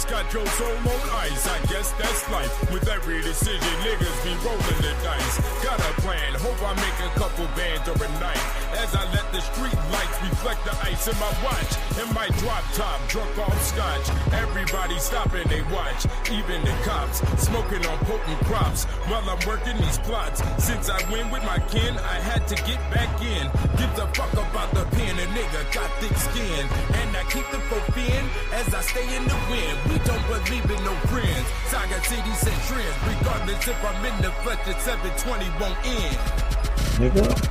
dice. Got your soul on ice, I guess that's life. With every decision, niggas be rolling the dice. Got a plan, hope I make a couple bands overnight. As I let the street lights reflect the ice in my watch. And my drop top, drunk off scotch. Everybody stopping, they watch. Even the cops, smoking on potent crops. While I'm working these plots. Since I win with my kin, I had to get back in. Give the fuck about the pen, a nigga got thick skin. And I keep the folk in as I stay in the wind. We don't believe in no friends. Saga City set trends. Regardless if I'm in the flesh, the 720 won't end. Nigga.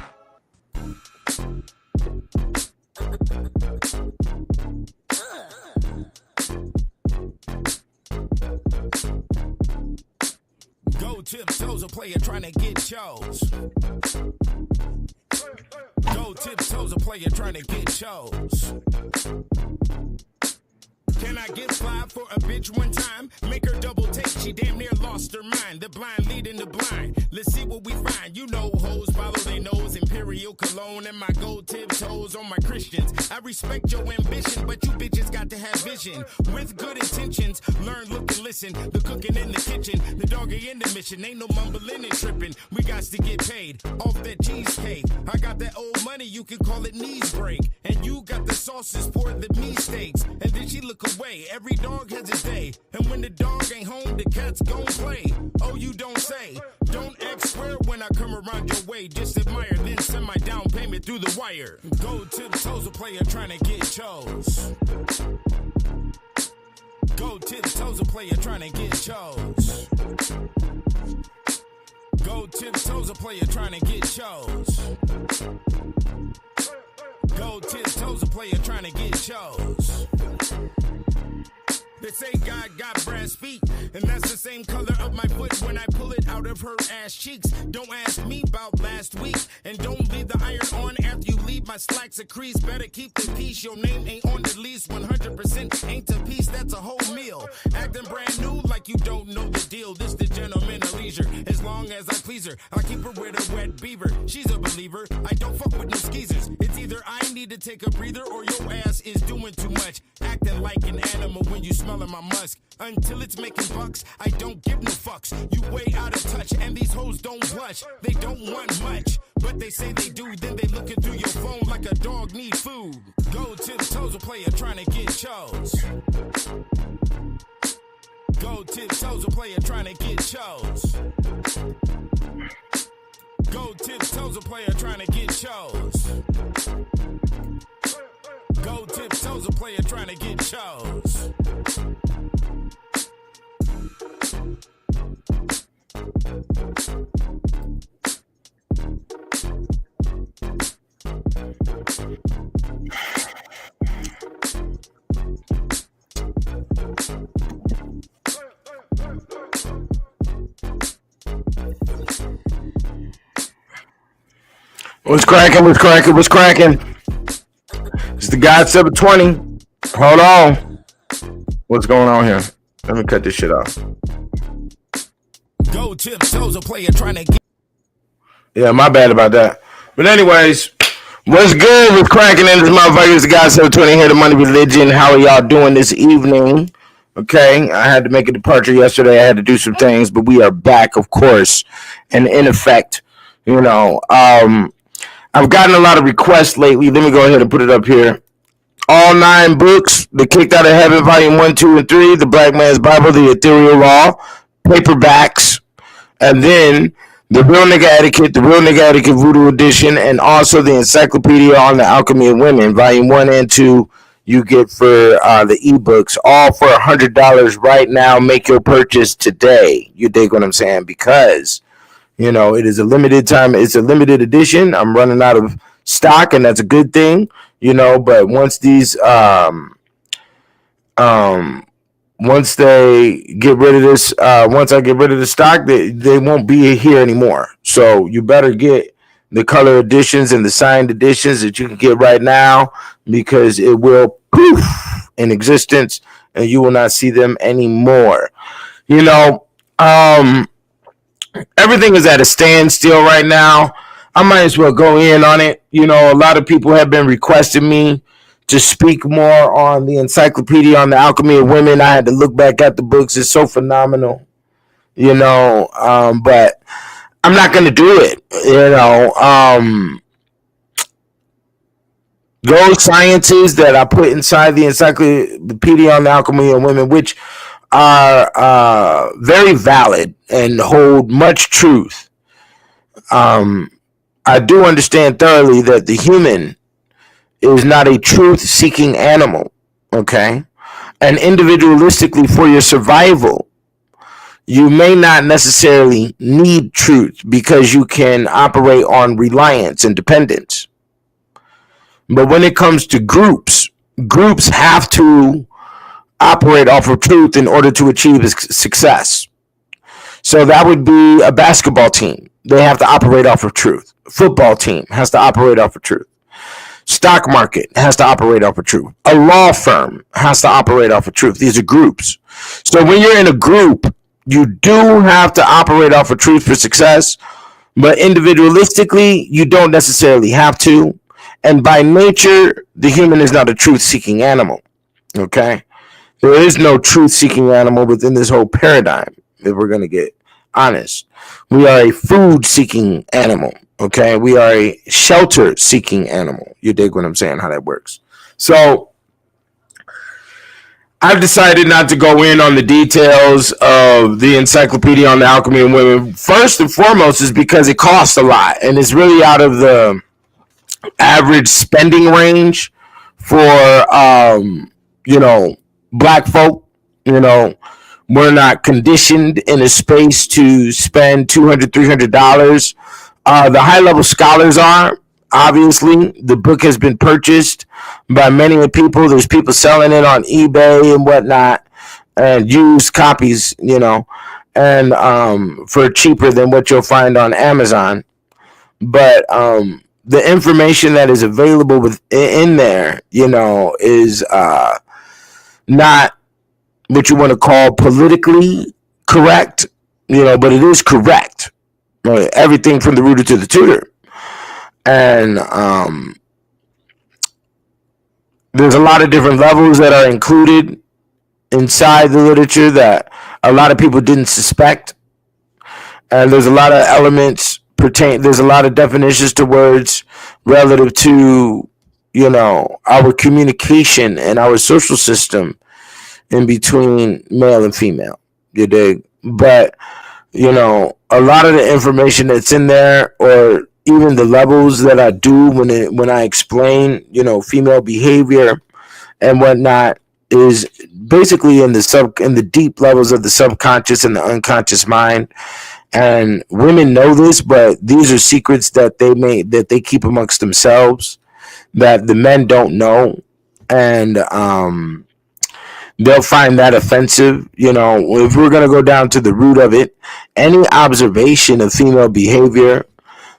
Go tiptoes, a player trying to get chose. Go tiptoes, a player trying to get chose. Can I get fly for a bitch one time? Make her double take, she damn near lost her mind. The blind leading the blind. Let's see what we find. You know hoes follow their nose. Imperial cologne and my gold tiptoes on my Christians. I respect your ambition, but you bitches got to have vision. With good intentions, learn, look, and listen. The cooking in the kitchen, the doggy in the mission. Ain't no mumbling and tripping. We got to get paid off that cheesecake. I got that old money, you can call it knees break. And you got the sauces for the meat steaks. And then she look away. Every dog has its day. And when the dog ain't home, the cat's gon' play. Oh, you don't say. Don't act square when I come around your way. Just admire, then send my down payment through the wire. Go tiptoes, a player trying to get chose. Go tiptoes, a player trying to get chose. Go tiptoes, a player trying to get chose. Go tiptoes, a player trying to get chose. They say God got brass feet, and that's the same color of my foot when I pull it out of her ass cheeks. Don't ask me about last week, and don't leave the iron on after you leave my slacks a crease. Better keep the peace, your name ain't on the lease. 100% ain't a piece, that's a whole meal. Acting brand new like you don't know the deal. This the gentleman of leisure, as long as I please her. I keep her with a wet beaver, she's a believer. I don't fuck with no skeezers. It's either I need to take a breather or your ass is doing too much. Acting like an animal when you smelling my musk. Until it's making bucks, I don't give no fucks. You way out of touch, and these hoes don't blush. They don't want much, but they say they do. Then they looking through your phone like a dog need food. Go tiptoes, a player trying to get chose. Go tiptoes, a player trying to get chose. Go tiptoes, a player trying to get chose. Go tiptoes, a player trying to get chose. What's cracking? What's cracking? What's cracking? It's the guy 720. Hold on. What's going on here? Let me cut this shit off. Go tiptoes, a player trying to get. Yeah, my bad about that. But anyways, what's good? What's cracking in this motherfucker? It's the guy 720 here, the Money Religion. How are y'all doing this evening? Okay, I had to make a departure yesterday. I had to do some things, but we are back, of course, and in effect, you know, I've gotten a lot of requests lately. Let me go ahead and put it up here. All 9 books, The Kicked Out of Heaven, Volume 1, 2, and 3, The Black Man's Bible, The Ethereal Law, paperbacks, and then The Real Nigga Etiquette, The Real Nigga Etiquette VooDoo Edition, and also the Encyclopedia on the Alchemy of Women, Volume 1 and 2, you get for the ebooks, all for $100 right now. Make your purchase today. You dig what I'm saying? Because, you know, it is a limited time. It's a limited edition. I'm running out of stock, and that's a good thing, you know, but once these, once they get rid of this, once I get rid of the stock, they won't be here anymore. So you better get the color editions and the signed editions that you can get right now, because it will poof in existence and you will not see them anymore. You know, everything is at a standstill right now. I might as well go in on it. You know, a lot of people have been requesting me to speak more on the Encyclopedia on the Alchemy of Women. I had to look back at the books. It's so phenomenal, but I'm not going to do it, those sciences that I put inside the Encyclopedia on the Alchemy of Women, which are very valid and hold much truth. I do understand thoroughly that the human is not a truth-seeking animal, okay? And individualistically, for your survival, you may not necessarily need truth because you can operate on reliance and dependence. But when it comes to groups have to operate off of truth in order to achieve success. So that would be a basketball team. They have to operate off of truth. Football team has to operate off of truth. Stock market has to operate off of truth. A law firm has to operate off of truth. These are groups. So when you're in a group, you do have to operate off of truth for success, but individualistically, you don't necessarily have to. And by nature, the human is not a truth-seeking animal, okay? There is no truth-seeking animal within this whole paradigm, if we're going to get honest. We are a food-seeking animal, okay? We are a shelter-seeking animal. You dig what I'm saying, how that works. So I've decided not to go in on the details of the Encyclopedia on the Alchemy of Women. First and foremost is because it costs a lot, and it's really out of the average spending range for, black folk. We're not conditioned in a space to spend $200, $300. The high-level scholars are. Obviously, the book has been purchased by many people. There's people selling it on eBay and whatnot, and used copies, and for cheaper than what you'll find on Amazon. But the information that is available within there, is not what you want to call politically correct, but it is correct. Everything from the rooter to the tutor. And there's a lot of different levels that are included inside the literature that a lot of people didn't suspect. And there's a lot of elements there's a lot of definitions to words relative to, our communication and our social system in between male and female. You dig? But, a lot of the information that's in there, or even the levels that I do when I explain, female behavior and whatnot, is basically in the deep levels of the subconscious and the unconscious mind. And women know this, but these are secrets that they keep amongst themselves that the men don't know. And they'll find that offensive. If we're going to go down to the root of it, any observation of female behavior,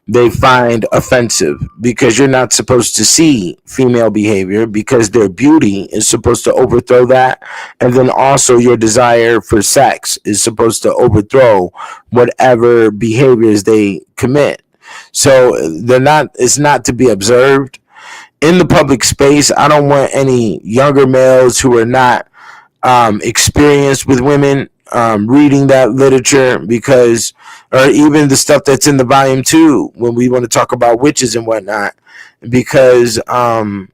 they find offensive, because you're not supposed to see female behavior, because their beauty is supposed to overthrow that. And then also your desire for sex is supposed to overthrow whatever behaviors they commit. So it's not to be observed in the public space. I don't want any younger males who are not experienced with women reading that literature, because, or even the stuff that's in the volume 2 when we want to talk about witches and whatnot, because I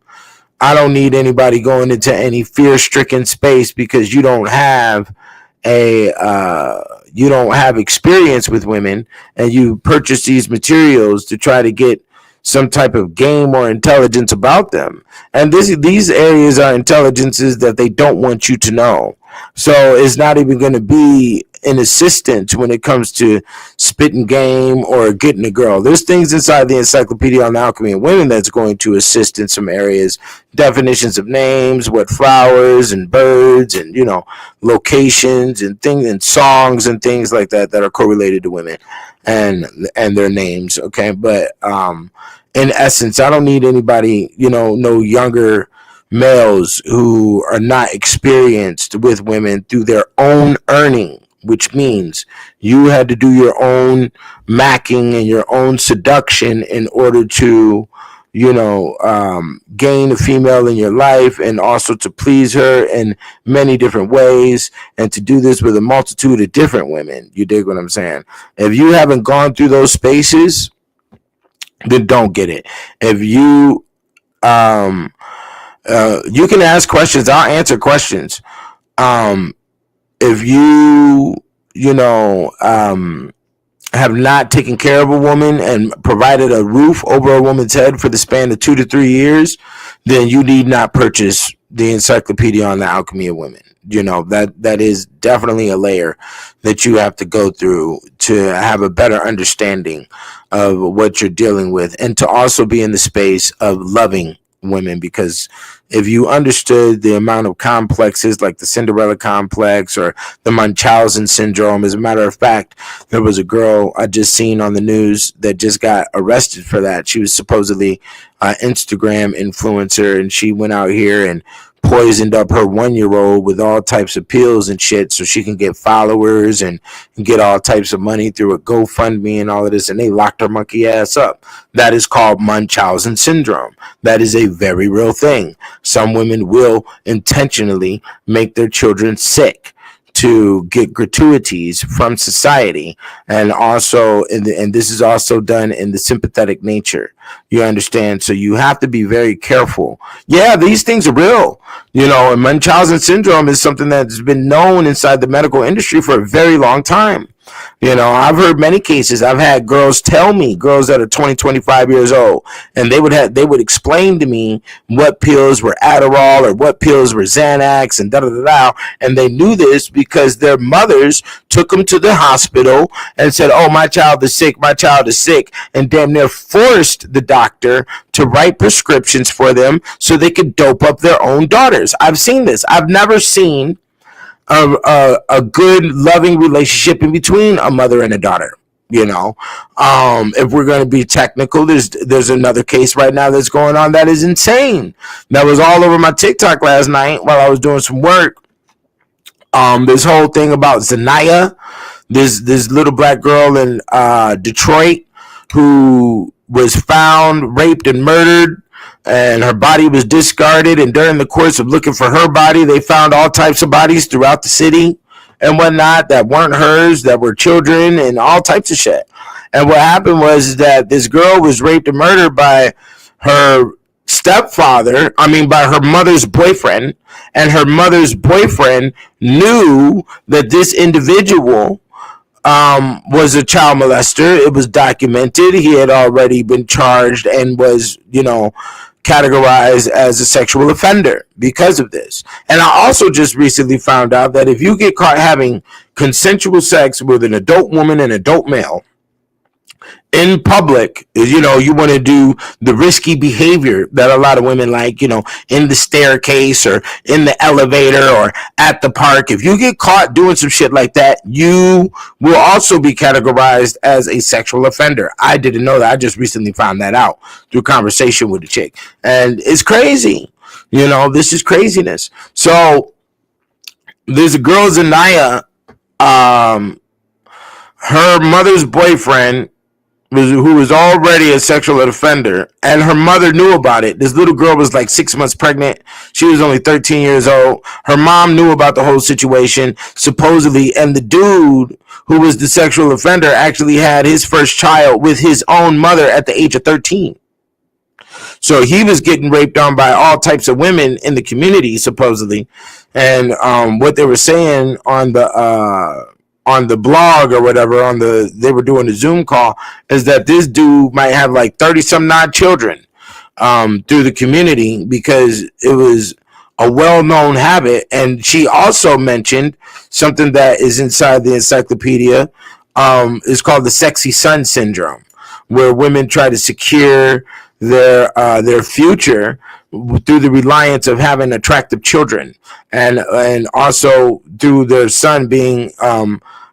don't need anybody going into any fear-stricken space because you don't have experience with women, and you purchase these materials to try to get some type of game or intelligence about them. And these areas are intelligences that they don't want you to know. So it's not even going to be an assistance when it comes to spitting game or getting a girl. There's things inside the Encyclopedia on the Alchemy of Women that's going to assist in some areas. Definitions of names, what flowers and birds and, locations and things and songs and things like that are correlated to women and their names. Okay. But in essence, I don't need anybody, no younger males who are not experienced with women through their own earning, which means you had to do your own macking and your own seduction in order to, gain a female in your life, and also to please her in many different ways, and to do this with a multitude of different women. You dig what I'm saying? If you haven't gone through those spaces, then don't get it. If you you can ask questions, I'll answer questions. If have not taken care of a woman and provided a roof over a woman's head for the span of 2 to 3 years, then you need not purchase the Encyclopedia on the Alchemy of Women. That is definitely a layer that you have to go through to have a better understanding of what you're dealing with, and to also be in the space of loving women, because if you understood the amount of complexes like the Cinderella complex or the Munchausen syndrome. As a matter of fact, there was a girl I just seen on the news that just got arrested for that. She was supposedly an Instagram influencer, and she went out here and poisoned up her 1-year-old with all types of pills and shit so she can get followers and get all types of money through a GoFundMe and all of this, and they locked her monkey ass up. That is called Munchausen syndrome. That is a very real thing. Some women will intentionally make their children sick to get gratuities from society, and also and this is also done in the sympathetic nature. You understand? So you have to be very careful. Yeah, these things are real. And Munchausen syndrome is something that's been known inside the medical industry for a very long time. I've heard many cases. I've had girls tell me, girls that are 20, 25 years old, and they would explain to me what pills were Adderall or what pills were Xanax and da-da-da-da, and they knew this because their mothers took them to the hospital and said, oh, my child is sick, and damn near forced the doctor to write prescriptions for them so they could dope up their own daughters. I've seen this. I've never seen a good loving relationship in between a mother and a daughter. If we're going to be technical, there's another case right now that's going on that is insane. That was all over my TikTok last night while I was doing some work. This whole thing about Zanaya, this little black girl in Detroit who was found raped and murdered, and her body was discarded, and during the course of looking for her body, they found all types of bodies throughout the city and whatnot that weren't hers, that were children and all types of shit. And what happened was that this girl was raped and murdered by her by her mother's boyfriend, and her mother's boyfriend knew that this individual was a child molester. It was documented. He had already been charged and was, categorized as a sexual offender because of this. And I also just recently found out that if you get caught having consensual sex with an adult woman and adult male in public, you want to do the risky behavior that a lot of women like, in the staircase or in the elevator or at the park. If you get caught doing some shit like that, you will also be categorized as a sexual offender. I didn't know that. I just recently found that out through conversation with a chick. And it's crazy. This is craziness. So there's a girl, Zanaya, her mother's boyfriend, who was already a sexual offender, and her mother knew about it. This little girl was like 6 months pregnant. She was only 13 years old. Her mom knew about the whole situation, supposedly, and the dude who was the sexual offender actually had his first child with his own mother at the age of 13. So he was getting raped on by all types of women in the community, supposedly. And what they were saying on the blog or whatever, they were doing a Zoom call, is that this dude might have like 30 some odd children through the community because it was a well-known habit. And she also mentioned something that is inside the encyclopedia. Is called the sexy son syndrome, where women try to secure their future through the reliance of having attractive children, and also through their son being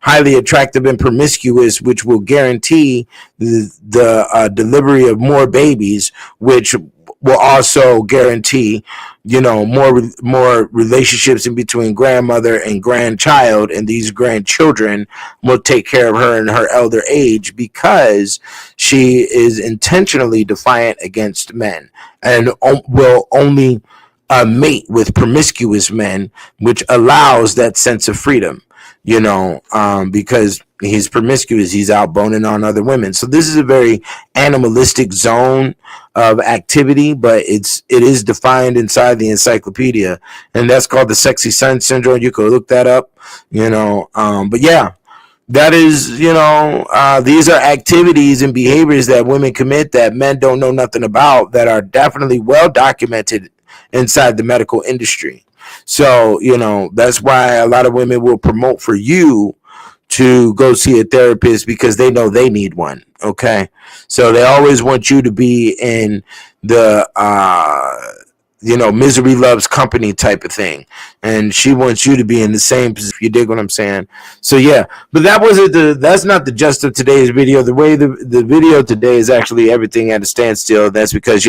highly attractive and promiscuous, which will guarantee the delivery of more babies, which will also guarantee, more relationships in between grandmother and grandchild, and these grandchildren will take care of her in her elder age because she is intentionally defiant against men and will only mate with promiscuous men, which allows that sense of freedom, because he's promiscuous, he's out boning on other women. So this is a very animalistic zone of activity, but it is defined inside the encyclopedia, and that's called the sexy sun syndrome. You could look that up, but yeah, that is, these are activities and behaviors that women commit that men don't know nothing about, that are definitely well documented inside the medical industry. So, that's why a lot of women will promote for you to go see a therapist, because they know they need one. Okay. So they always want you to be in the, misery loves company type of thing. And she wants you to be in the same position. You dig what I'm saying? So yeah, but that's not the gist of today's video. The way the video today is actually everything at a standstill. That's because,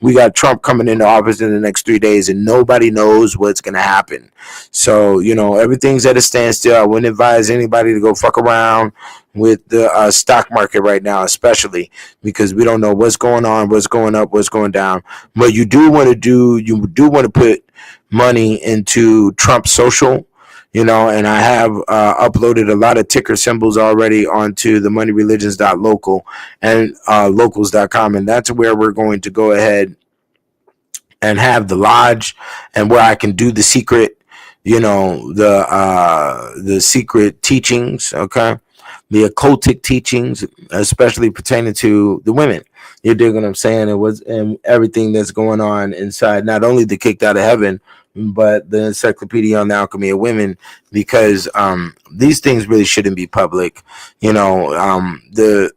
we got Trump coming into office in the next 3 days and nobody knows what's going to happen. So, everything's at a standstill. I wouldn't advise anybody to go fuck around with the stock market right now, especially because we don't know what's going on, what's going up, what's going down. But you do want to put money into Trump Social, and I have uploaded a lot of ticker symbols already onto the moneyreligions.local and locals.com, and that's where we're going to go ahead and have the lodge, and where I can do the secret, the secret teachings, okay, the occultic teachings, especially pertaining to the women. You dig what I'm saying? And everything that's going on inside, not only the kicked out of heaven, but the Encyclopedia on the Alchemy of Women, because these things really shouldn't be public. There's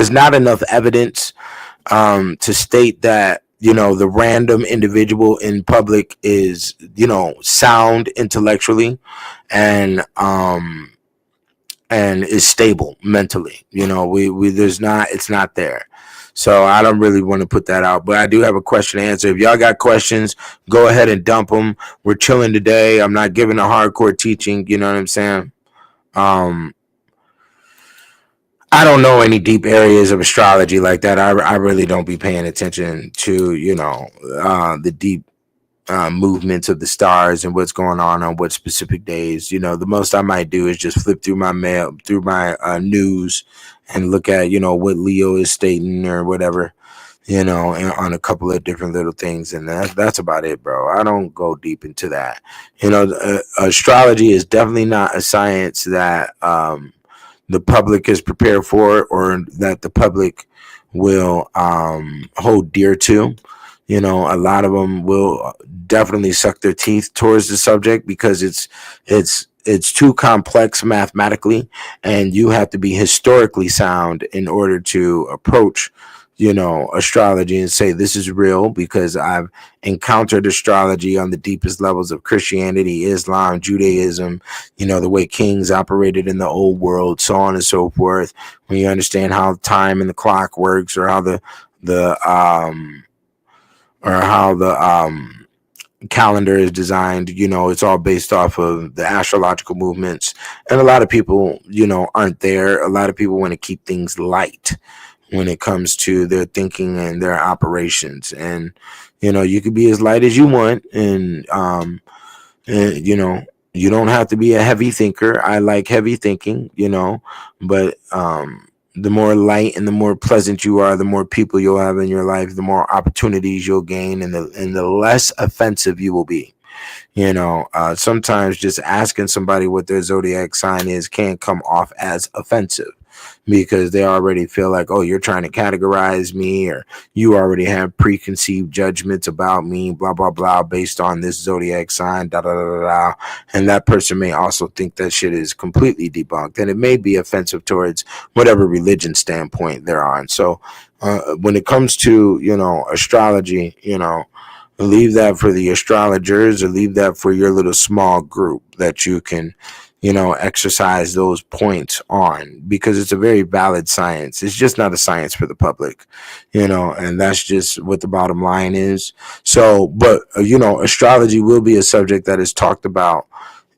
not enough evidence to state that the random individual in public is sound intellectually and is stable mentally. It's not there. So I don't really want to put that out, but I do have a question to answer. If y'all got questions, go ahead and dump them. We're chilling today. I'm not giving a hardcore teaching. You know what I'm saying? I don't know any deep areas of astrology like that. I really don't be paying attention to, the deep movements of the stars and what's going on what specific days. The most I might do is just flip through my mail, through my news, and look at what Leo is stating or whatever, and on a couple of different little things, and that's about it, bro. I don't go deep into that. Astrology is definitely not a science that the public is prepared for, or that the public will hold dear to. A lot of them will definitely suck their teeth towards the subject because it's too complex mathematically, and you have to be historically sound in order to approach, astrology and say this is real, because I've encountered astrology on the deepest levels of Christianity, Islam, Judaism, the way kings operated in the old world, so on and so forth. When you understand how time and the clock works, or how the calendar is designed, it's all based off of the astrological movements. And a lot of people, aren't there. A lot of people want to keep things light when it comes to their thinking and their operations. And, you could be as light as you want. And you don't have to be a heavy thinker. I like heavy thinking, but, the more light and the more pleasant you are, the more people you'll have in your life, the more opportunities you'll gain, and the less offensive you will be. Sometimes just asking somebody what their zodiac sign is can come off as offensive, because they already feel like, oh, you're trying to categorize me, or you already have preconceived judgments about me, blah, blah, blah, based on this zodiac sign, da, da, da, da, da. And that person may also think that shit is completely debunked, and it may be offensive towards whatever religion standpoint they're on. So when it comes to, astrology, leave that for the astrologers, or leave that for your little small group that you can, exercise those points on, because it's a very valid science. It's just not a science for the public, and that's just what the bottom line is. So, but astrology will be a subject that is talked about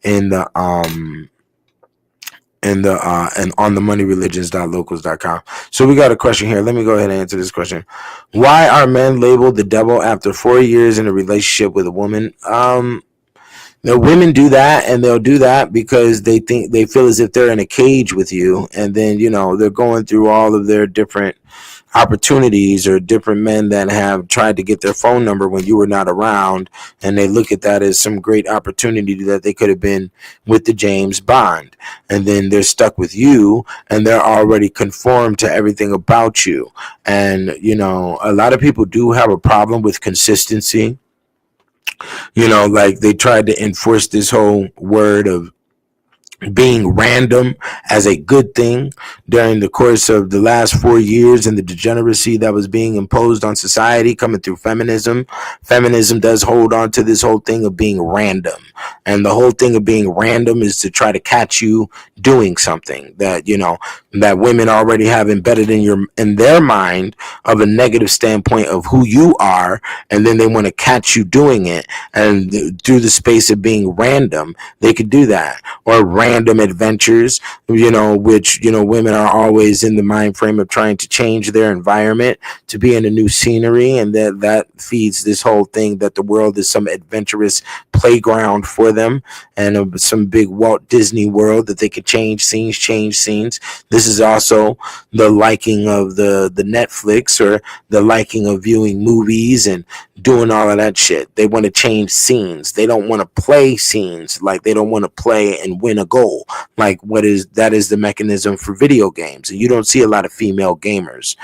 in the and on the moneyreligions.locals.com. So we got a question here. Let me go ahead and answer this question. Why are men labeled the devil after 4 years in a relationship with a woman? The women do that, and they'll do that because they feel as if they're in a cage with you, and then they're going through all of their different opportunities, or different men that have tried to get their phone number when you were not around, and they look at that as some great opportunity that they could have been with the James Bond, and then they're stuck with you, and they're already conformed to everything about you. And a lot of people do have a problem with consistency. Like they tried to enforce this whole word of being random as a good thing during the course of the last 4 years, and the degeneracy that was being imposed on society coming through feminism. Feminism does hold on to this whole thing of being random, and the whole thing of being random is to try to catch you doing something that that women already have embedded in their mind of a negative standpoint of who you are, and then they want to catch you doing it, and through the space of being random they could do that. Or random adventures, which women are always in the mind frame of trying to change their environment to be in a new scenery, and that feeds this whole thing that the world is some adventurous playground for them, and some big Walt Disney World that they could change scenes. This is also the liking of the Netflix, or the liking of viewing movies and doing all of that shit. They want to change scenes. They don't want to play scenes. Like, they don't want to play and win a goal. Like, that is the mechanism for video games. And you don't see a lot of female gamers.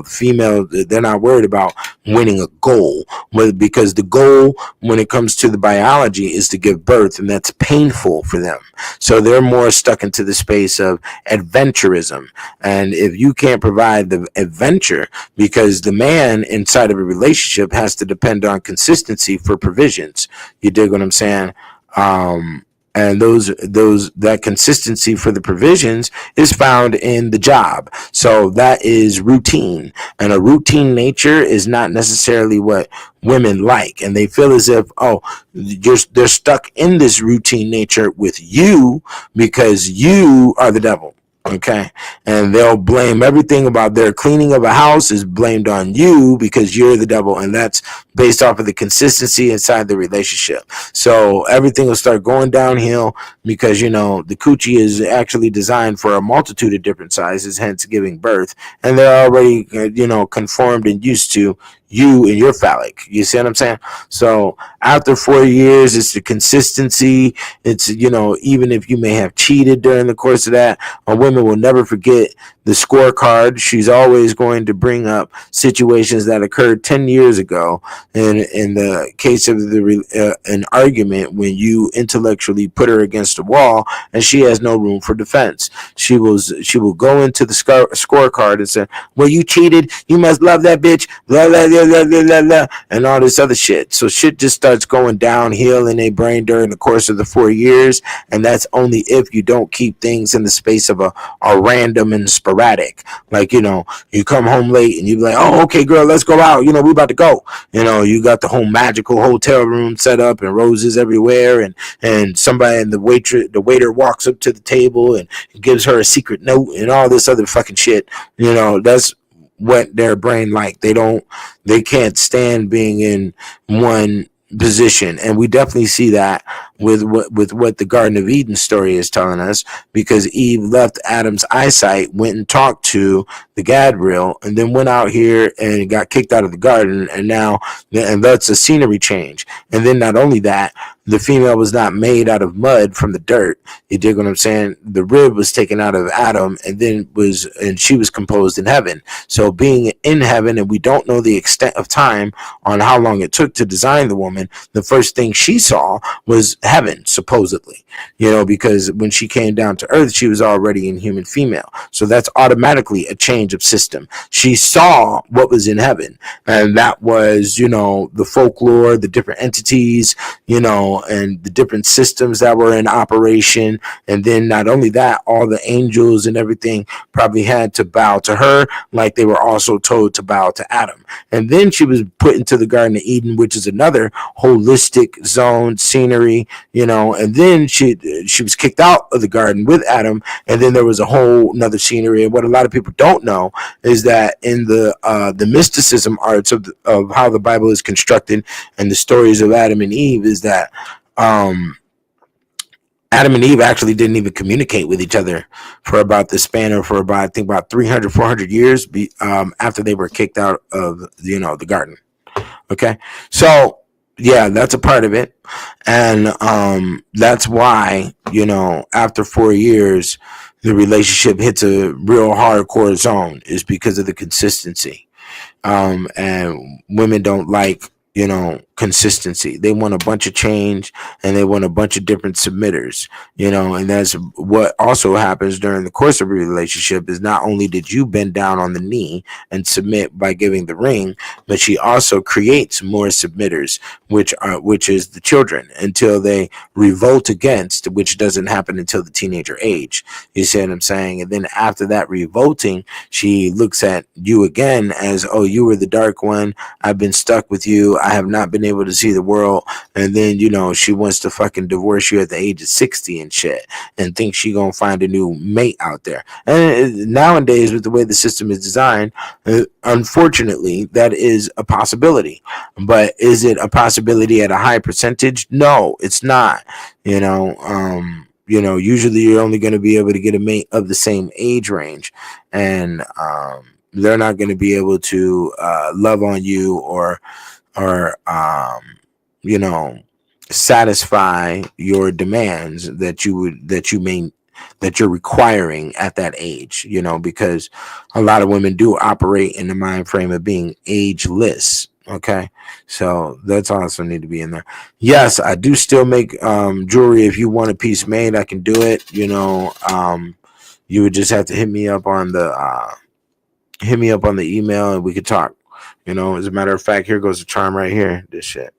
Female, they're not worried about winning a goal, because the goal when it comes to the biology is to give birth, and that's painful for them. So they're more stuck into the space of adventurism. And if you can't provide the adventure, because the man inside of a relationship has to depend on consistency for provisions. You dig what I'm saying? And that consistency for the provisions is found in the job. So that is routine, and a routine nature is not necessarily what women like, and they feel as if they're stuck in this routine nature with you because you are the devil. Okay, and they'll blame everything about their cleaning of a house is blamed on you because you're the devil, and that's based off of the consistency inside the relationship. So everything will start going downhill because the coochie is actually designed for a multitude of different sizes, hence giving birth, and they're already conformed and used to you and your phallic. You see what I'm saying? So after 4 years, it's the consistency. It's even if you may have cheated during the course of that, a woman will never forget the scorecard. She's always going to bring up situations that occurred 10 years ago. And in the case of an argument, when you intellectually put her against a wall and she has no room for defense, she will go into the scorecard and say, well, you cheated, you must love that bitch, blah, blah, blah, blah, blah, blah, blah, and all this other shit. So shit just starts going downhill in their brain during the course of the 4 years, and that's only if you don't keep things in the space of a random and sporadic. Like, you come home late and you be like, oh, okay, girl, let's go out. We about to go. You got the whole magical hotel room set up and roses everywhere, and somebody and the waiter walks up to the table and gives her a secret note and all this other fucking shit. That's what their brain like. They can't stand being in one position, and we definitely see that with what the Garden of Eden story is telling us, because Eve left Adam's eyesight, went and talked to the Gadriel, and then went out here and got kicked out of the garden, and that's a scenery change. And then not only that, the female was not made out of mud from the dirt. You dig what I'm saying? The rib was taken out of Adam, and she was composed in heaven. So being in heaven, and we don't know the extent of time on how long it took to design the woman, the first thing she saw was heaven, supposedly, because when she came down to earth, she was already in human female. So that's automatically a change of system. She saw what was in heaven, and that was, the folklore, the different entities, and the different systems that were in operation. And then not only that, all the angels and everything probably had to bow to her, like they were also told to bow to Adam. And then she was put into the Garden of Eden, which is another holistic zone, scenery, and then she was kicked out of the garden with Adam, and then there was a whole another scenery. And what a lot of people don't know is that in the mysticism arts of how the Bible is constructed and the stories of Adam and Eve is that Adam and Eve actually didn't even communicate with each other for about the span of, for about, I think, about 300, 400 years after they were kicked out of, the garden. Okay. So, yeah, that's a part of it. And that's why, after 4 years, the relationship hits a real hardcore zone, is because of the consistency. And women don't like, consistency. They want a bunch of change, and they want a bunch of different submitters, and that's what also happens during the course of a relationship. Is not only did you bend down on the knee and submit by giving the ring, but she also creates more submitters, which is the children, until they revolt against, which doesn't happen until the teenager age. You see what I'm saying? And then after that revolting, she looks at you again as, oh, you were the dark one. I've been stuck with you. I have not been able to see the world. And then, she wants to fucking divorce you at the age of 60 and shit, and thinks she gonna find a new mate out there. And nowadays, with the way the system is designed, unfortunately, that is a possibility. But is it a possibility at a high percentage? No, it's not. Usually you're only going to be able to get a mate of the same age range, and they're not going to be able to love on you or satisfy your demands that you're requiring at that age, because a lot of women do operate in the mind frame of being ageless. Okay, so that's also need to be in there. Yes, I do still make jewelry. If you want a piece made, I can do it. You would just have to hit me up on the email, and we could talk. As a matter of fact, here goes the charm right here. This shit.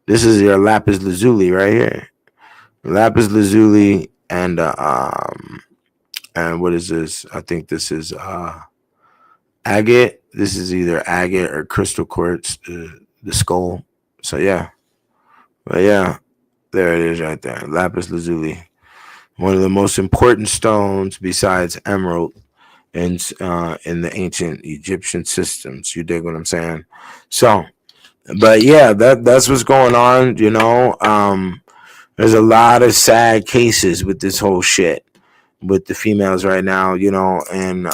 This is your lapis lazuli right here. Lapis lazuli and what is this? I think this is agate. This is either agate or crystal quartz, the skull. So yeah. But yeah, there it is right there. Lapis lazuli. One of the most important stones besides emerald in the ancient Egyptian systems. You dig what I'm saying? So, but yeah, that's what's going on. There's a lot of sad cases with this whole shit with the females right now. And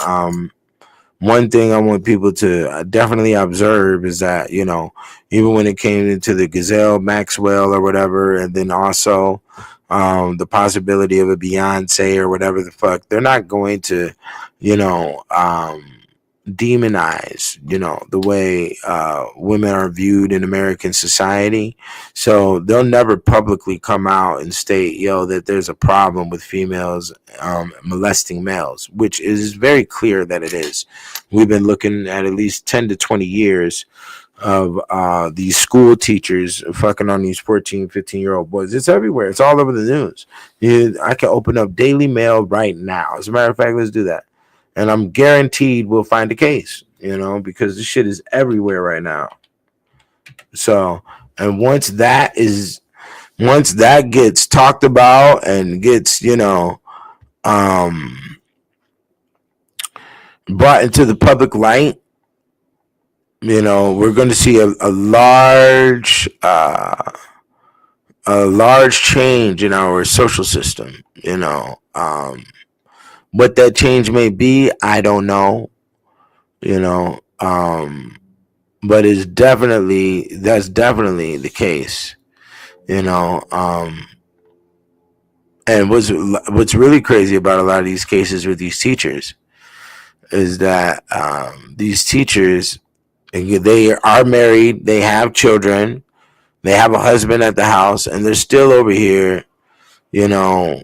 one thing I want people to definitely observe is that even when it came into the Gazelle, Maxwell, or whatever, and then also the possibility of a Beyonce or whatever the fuck, they're not going to demonize the way women are viewed in American society. So they'll never publicly come out and state that there's a problem with females molesting males, which is very clear that it is. We've been looking at least 10 to 20 years of these school teachers fucking on these 14, 15-year-old boys. It's everywhere. It's all over the news. I can open up Daily Mail right now. As a matter of fact, let's do that. And I'm guaranteed we'll find a case, because this shit is everywhere right now. So, and once that gets talked about and gets, brought into the public light, we're going to see a large change in our social system. What that change may be, I don't know. But that's definitely the case. And what's really crazy about a lot of these cases with these teachers is that these teachers, they are married, they have children, They have a husband at the house, and they're still over here, you know,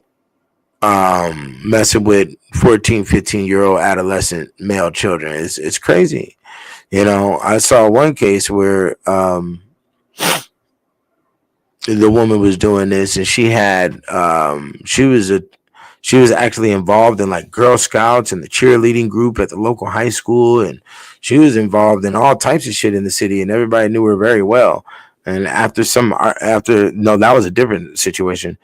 messing with 14, 15-year-old adolescent male children. It's crazy. I saw one case where the woman was doing this, and she was actually involved in like Girl Scouts and the cheerleading group at the local high school, and she was involved in all types of shit in the city, and everybody knew her very well. And after no, that was a different situation.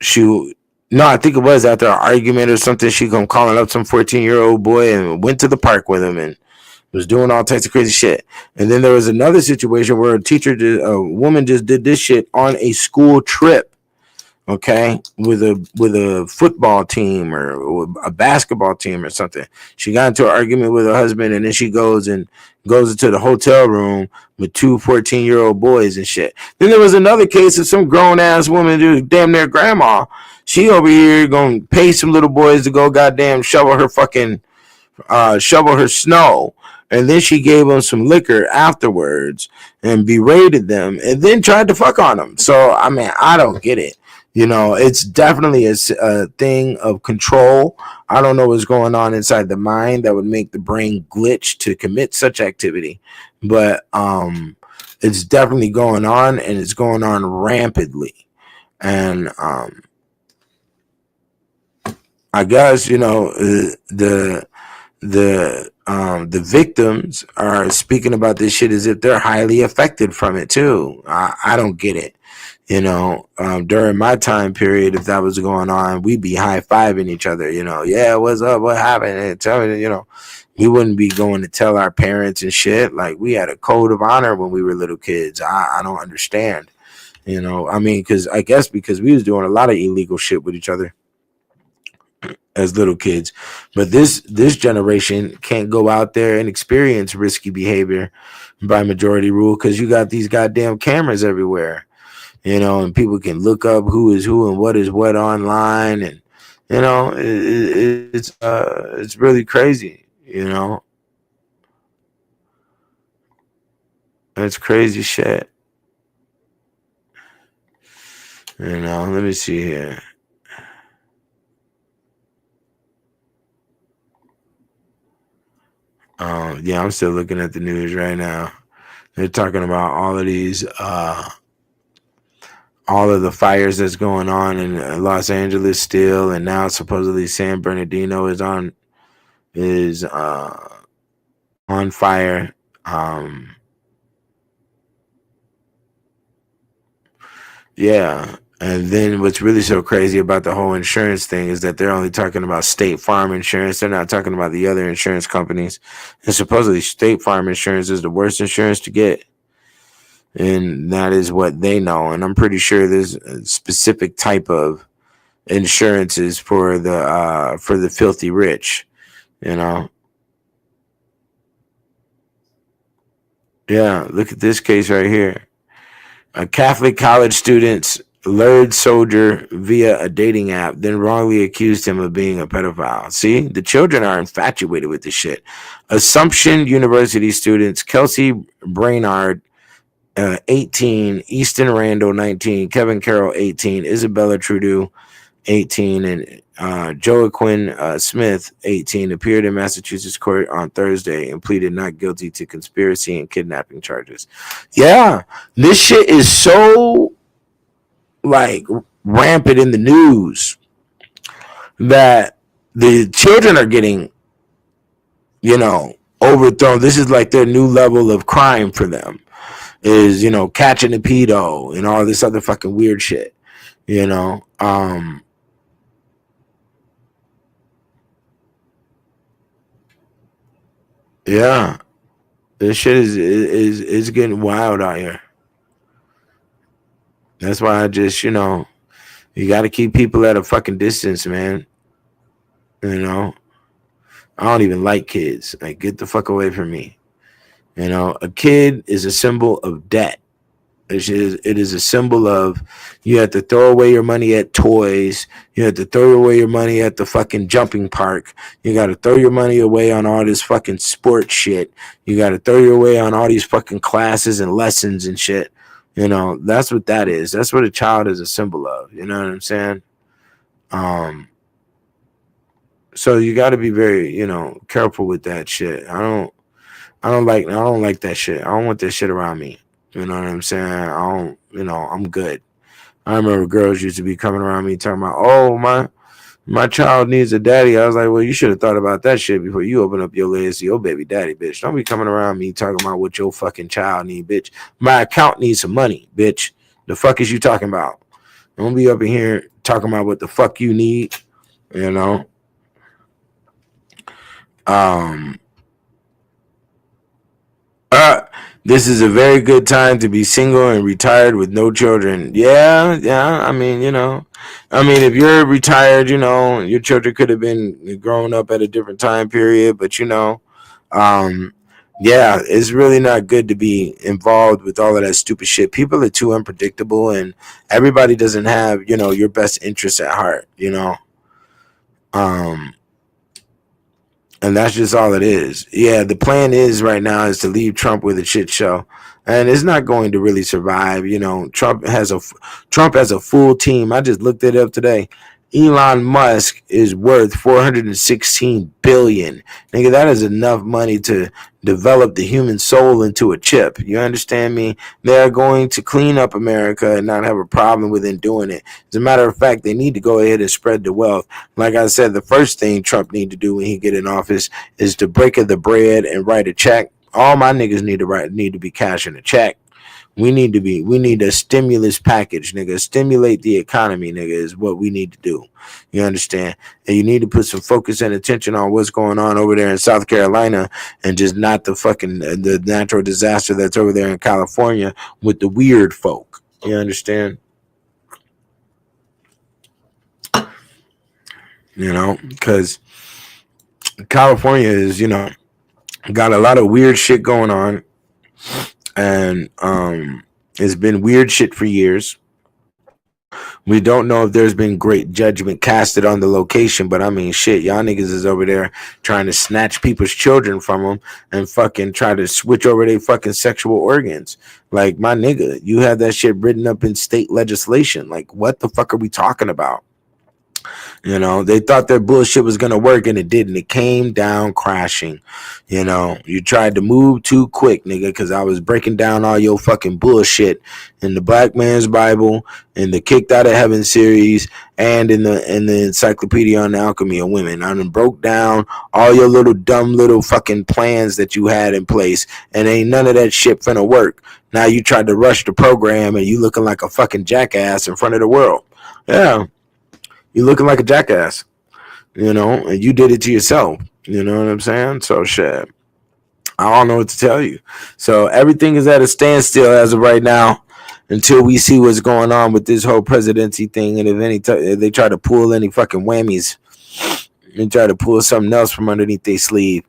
She no, I think it was after an argument or something. She come calling up some 14-year-old boy and went to the park with him and was doing all types of crazy shit. And then there was another situation where a woman just did this shit on a school trip, okay, with a football team or a basketball team or something. She got into an argument with her husband, and then she goes into the hotel room with two 14-year-old boys and shit. Then there was another case of some grown ass woman, dude, damn near grandma. She over here gonna pay some little boys to go goddamn shovel her snow. And then she gave them some liquor afterwards and berated them and then tried to fuck on them. So, I mean, I don't get it. It's definitely a thing of control. I don't know what's going on inside the mind that would make the brain glitch to commit such activity. But it's definitely going on, and it's going on rampantly. And I guess, the victims are speaking about this shit as if they're highly affected from it too. I don't get it. During my time period, if that was going on, we'd be high-fiving each other, yeah, what's up, what happened, and tell me, we wouldn't be going to tell our parents and shit. Like, we had a code of honor when we were little kids. I don't understand, I mean, because we was doing a lot of illegal shit with each other as little kids. But this generation can't go out there and experience risky behavior by majority rule because you got these goddamn cameras everywhere, and people can look up who is who and what is what online, and it's really crazy. It's crazy shit. Let me see here. Yeah, I'm still looking at the news right now. They're talking about all of these, all of the fires that's going on in Los Angeles still, and now supposedly San Bernardino is on fire. Yeah. And then what's really so crazy about the whole insurance thing is that they're only talking about State Farm insurance. They're not talking about the other insurance companies. And supposedly State Farm insurance is the worst insurance to get. And that is what they know. And I'm pretty sure there's a specific type of insurances for the filthy rich, Yeah, look at this case right here. A Catholic college student's lured soldier via a dating app, then wrongly accused him of being a pedophile. See, the children are infatuated with this shit. Assumption University students Kelsey Brainard, 18, Easton Randall, 19, Kevin Carroll, 18, Isabella Trudeau, 18, and Joaquin Smith, 18, appeared in Massachusetts court on Thursday and pleaded not guilty to conspiracy and kidnapping charges. Yeah, this shit is so like rampant in the news that the children are getting, overthrown. This is like their new level of crime for them is, catching a pedo and all this other fucking weird shit, Yeah, this shit is getting wild out here. That's why I just, you got to keep people at a fucking distance, man. I don't even like kids. Like, get the fuck away from me. A kid is a symbol of debt. It is a symbol of you have to throw away your money at toys. You have to throw away your money at the fucking jumping park. You got to throw your money away on all this fucking sports shit. You got to throw your way on all these fucking classes and lessons and shit. You know, that's what that is. That's what a child is a symbol of. You know what I'm saying? So you got to be very, careful with that shit. I don't like that shit. I don't want that shit around me. You know what I'm saying? I'm good. I remember girls used to be coming around me talking about, oh, my child needs a daddy. I was like, well, you should have thought about that shit before you open up your legs to your baby daddy, bitch. Don't be coming around me talking about what your fucking child need, bitch. My account needs some money, bitch. The fuck is you talking about? Don't be up in here talking about what the fuck you need, you know? This is a very good time to be single and retired with no children. Yeah. I mean, if you're retired, your children could have been growing up at a different time period, but yeah, it's really not good to be involved with all of that stupid shit. People are too unpredictable, and everybody doesn't have, your best interests at heart, And that's just all it is. Yeah, the plan is right now is to leave Trump with a shit show, and it's not going to really survive. Trump has a full team. I just looked it up today. Elon Musk is worth $416 billion. Nigga, that is enough money to develop the human soul into a chip. You understand me? They are going to clean up America and not have a problem with them doing it. As a matter of fact, they need to go ahead and spread the wealth. Like I said, the first thing Trump need to do when he get in office is to break the bread and write a check. All my niggas need to be cashing a check. We need a stimulus package, nigga. Stimulate the economy, nigga, is what we need to do. You understand? And you need to put some focus and attention on what's going on over there in South Carolina, and just not the natural disaster that's over there in California with the weird folk. You understand? Because California is, got a lot of weird shit going on. And it's been weird shit for years. We don't know if there's been great judgment casted on the location, but I mean, shit, y'all niggas is over there trying to snatch people's children from them and fucking try to switch over their fucking sexual organs. Like, my nigga, you have that shit written up in state legislation. Like, what the fuck are we talking about? They thought their bullshit was going to work, and it didn't. It came down crashing. You tried to move too quick, nigga, because I was breaking down all your fucking bullshit in the Black Man's Bible, in the Kicked Out of Heaven series, and in the Encyclopedia on the Alchemy of Women. I done broke down all your dumb little fucking plans that you had in place, and ain't none of that shit finna work. Now you tried to rush the program, and you looking like a fucking jackass in front of the world. Yeah. You looking like a jackass, and you did it to yourself. You know what I'm saying? So shit, I don't know what to tell you. So everything is at a standstill as of right now until we see what's going on with this whole presidency thing. And if they try to pull any fucking whammies, they try to pull something else from underneath their sleeve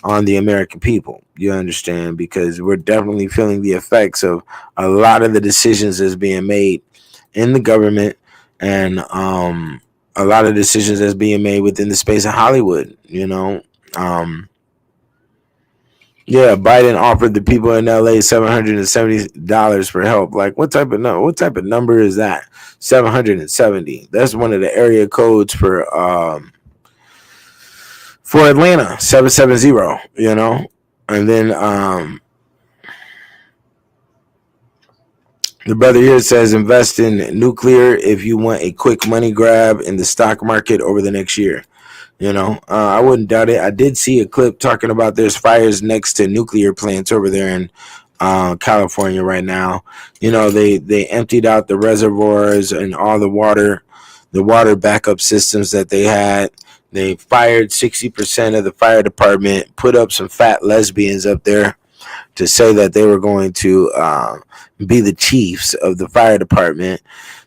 on the American people. You understand? Because we're definitely feeling the effects of a lot of the decisions that's being made in the government, and a lot of decisions that's being made within the space of Hollywood. Yeah, Biden offered the people in LA $770 for help. Like, what type of number is that? 770. That's one of the area codes for Atlanta, 770. And then the brother here says invest in nuclear if you want a quick money grab in the stock market over the next year. I wouldn't doubt it. I did see a clip talking about there's fires next to nuclear plants over there in California right now. They emptied out the reservoirs and all the water backup systems that they had. They fired 60% of the fire department, put up some fat lesbians up there. to say that they were going to be the chiefs of the fire department.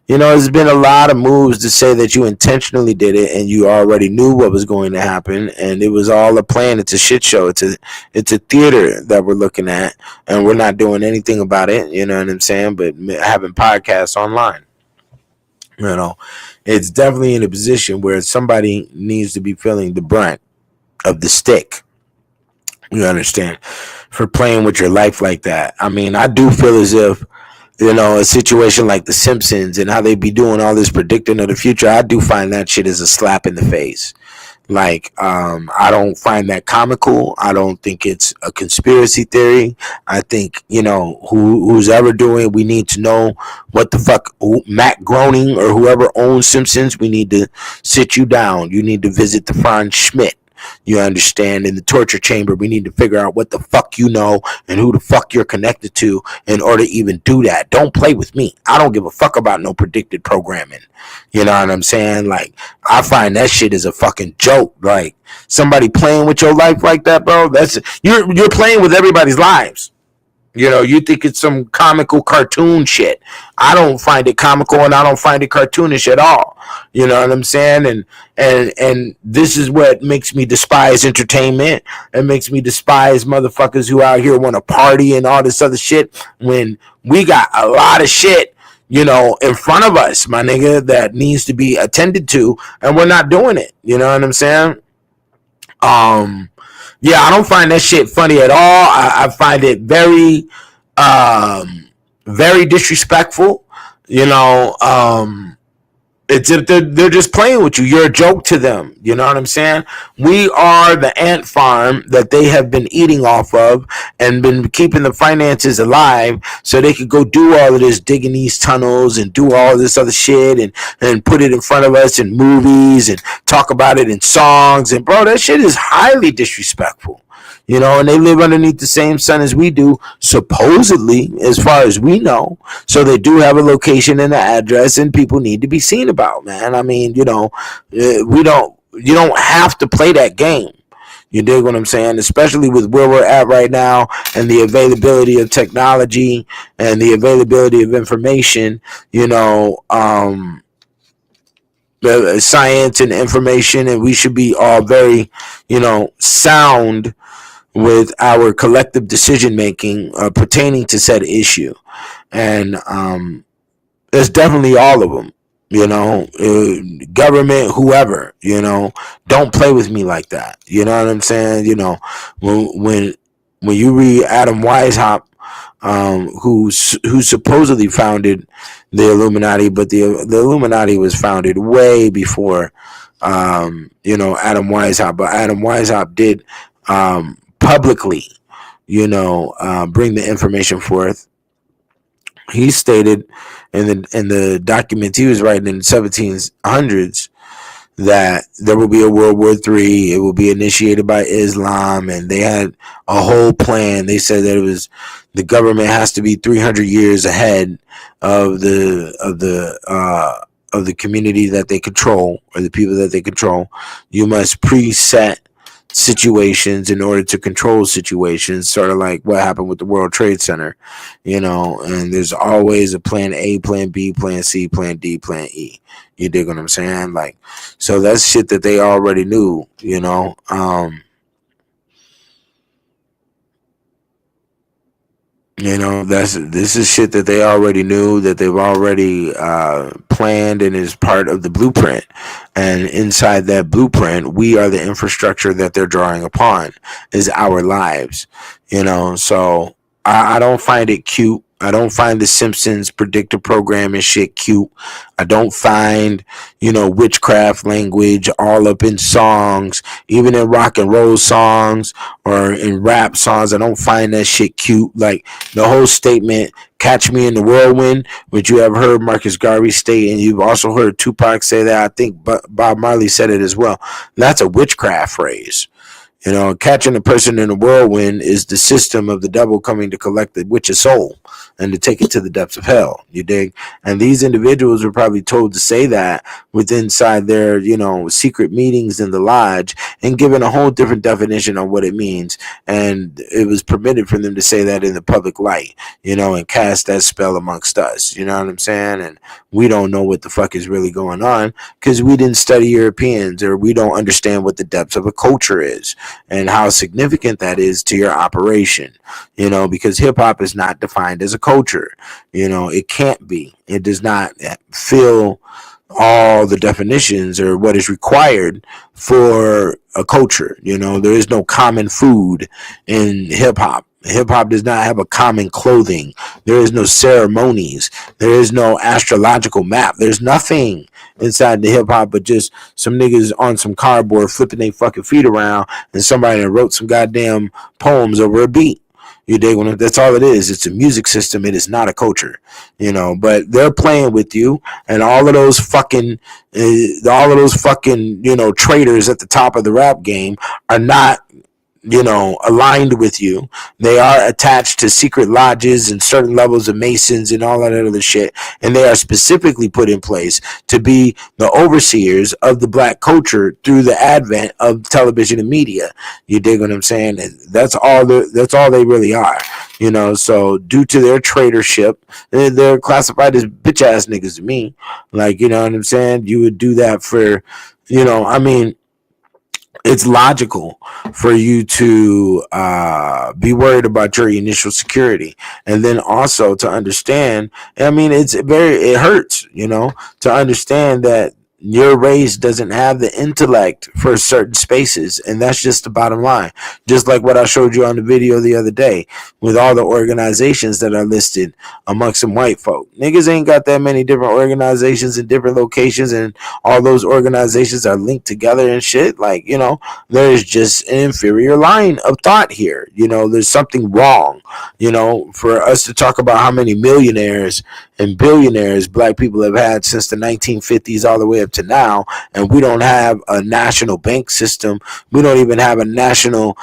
There's been a lot of moves to say that you intentionally did it and you already knew what was going to happen, and it was all a plan. It's a shit show. It's a theater that we're looking at, and we're not doing anything about it. You know what I'm saying? But having podcasts online, it's definitely in a position where somebody needs to be feeling the brunt of the stick. You understand? For playing with your life like that. I mean, I do feel as if, a situation like The Simpsons and how they be doing all this predicting of the future, I do find that shit as a slap in the face. Like, I don't find that comical. I don't think it's a conspiracy theory. I think, who's ever doing it, we need to know what the fuck, Matt Groening or whoever owns Simpsons, we need to sit you down. You need to visit the Franz Schmidt. You understand? In the torture chamber, we need to figure out what the fuck you know and who the fuck you're connected to in order to even do that. Don't play with me. I don't give a fuck about no predicted programming. You know what I'm saying? Like, I find that shit is a fucking joke. Like, somebody playing with your life like that, bro, you're playing with everybody's lives. You think it's some comical cartoon shit. I don't find it comical and I don't find it cartoonish at all. You know what I'm saying? And this is what makes me despise entertainment. It makes me despise motherfuckers who out here want to party and all this other shit when we got a lot of shit, in front of us, my nigga, that needs to be attended to, and we're not doing it. You know what I'm saying? Yeah, I don't find that shit funny at all. I find it very, very disrespectful. It's if they're just playing with you. You're a joke to them. You know what I'm saying? We are the ant farm that they have been eating off of and been keeping the finances alive so they could go do all of this, digging these tunnels and do all this other shit and put it in front of us in movies and talk about it in songs. And bro, that shit is highly disrespectful. And they live underneath the same sun as we do, supposedly, as far as we know. So they do have a location and an address, and people need to be seen about, man. I mean, you don't have to play that game. You dig what I'm saying? Especially with where we're at right now and the availability of technology and the availability of information, the science and information, and we should be all very, sound with our collective decision making pertaining to said issue. And there's definitely all of them, government, whoever, don't play with me like that. You know what I'm saying? When you read Adam Weishaupt, who supposedly founded the Illuminati, but the Illuminati was founded way before Adam Weishaupt. But Adam Weishaupt did publicly, bring the information forth. He stated in the documents he was writing in the 1700s that there will be a World War III. It will be initiated by Islam, and they had a whole plan. They said that it was the government has to be 300 years ahead of the community that they control or the people that they control. You must preset situations in order to control situations, sort of like what happened with the World Trade Center, and there's always a plan A, plan B, plan C, plan D, plan E. You dig what I'm saying? Like, so that's shit that they already knew, this is shit that they already knew, that they've already planned and is part of the blueprint. And inside that blueprint, we are the infrastructure that they're drawing upon, is our lives. So I don't find it cute. I don't find the Simpsons predictive programming shit cute. I don't find, witchcraft language all up in songs, even in rock and roll songs or in rap songs. I don't find that shit cute. Like the whole statement, "Catch me in the whirlwind," which you have heard Marcus Garvey state, and you've also heard Tupac say that. I think Bob Marley said it as well. That's a witchcraft phrase. You know, catching a person in a whirlwind is the system of the devil coming to collect the witch's soul and to take it to the depths of hell. You dig? And these individuals were probably told to say that with inside their, you know, secret meetings in the lodge and given a whole different definition on what it means. And it was permitted for them to say that in the public light, you know, and cast that spell amongst us. You know what I'm saying? And we don't know what the fuck is really going on because we didn't study Europeans, or we don't understand what the depths of a culture is and how significant that is to your operation, you know, because hip hop is not defined as a culture. You know, it can't be. It does not fill all the definitions or what is required for a culture. You know, there is no common food in hip hop. Hip hop does not have a common clothing. There is no ceremonies. There is no astrological map. There's nothing inside the hip hop but just some niggas on some cardboard flipping their fucking feet around and somebody that wrote some goddamn poems over a beat. You dig? When that's all it is. It's a music system. It is not a culture, you know. But they're playing with you, and all of those fucking, you know, traitors at the top of the rap game are not, you know, aligned with you. They are attached to secret lodges and certain levels of Masons and all that other shit. And they are specifically put in place to be the overseers of the black culture through the advent of television and media. You dig what I'm saying? And that's all they really are. You know, so due to their traitorship, they're classified as bitch ass niggas to me. Like, you know what I'm saying? You would do that for, you know, I mean, it's logical for you to be worried about your initial security, and then also to understand. I mean, it hurts, you know, to understand that your race doesn't have the intellect for certain spaces, and that's just the bottom line. Just like what I showed you on the video the other day with all the organizations that are listed amongst some white folk. Niggas ain't got that many different organizations in different locations, and all those organizations are linked together and shit. Like, you know, there's just an inferior line of thought here. You know, there's something wrong. You know, for us to talk about how many millionaires and billionaires black people have had since the 1950s all the way up to now, and we don't have a national bank system. We don't even have a national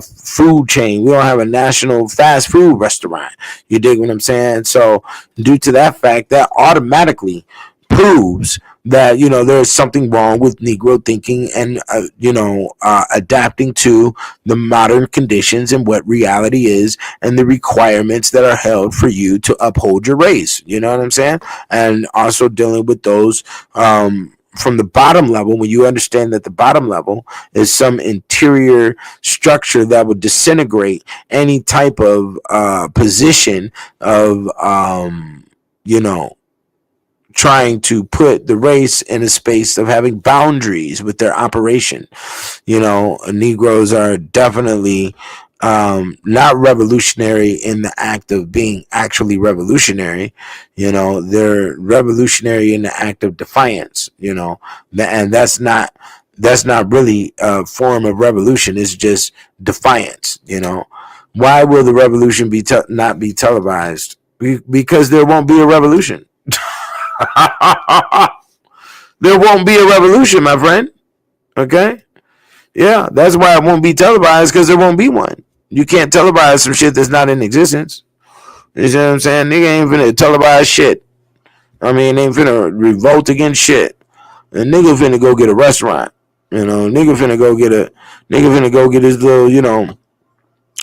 food chain. We don't have a national fast food restaurant. You dig what I'm saying? So due to that fact, that automatically proves that, you know, there's something wrong with Negro thinking and adapting to the modern conditions and what reality is and the requirements that are held for you to uphold your race. You know what I'm saying? And also dealing with those from the bottom level, when you understand that the bottom level is some interior structure that would disintegrate any type of position of trying to put the race in a space of having boundaries with their operation. You know, Negroes are definitely not revolutionary in the act of being actually revolutionary. You know, they're revolutionary in the act of defiance, you know, and that's not really a form of revolution. It's just defiance. You know, why will the revolution be not be televised? Because there won't be a revolution. There won't be a revolution, my friend. Okay? Yeah, that's why it won't be televised, because there won't be one. You can't televise some shit that's not in existence. You see what I'm saying? Nigga ain't finna televise shit. I mean, they ain't finna revolt against shit. And nigga finna go get a restaurant. You know, nigga finna go get his little, you know,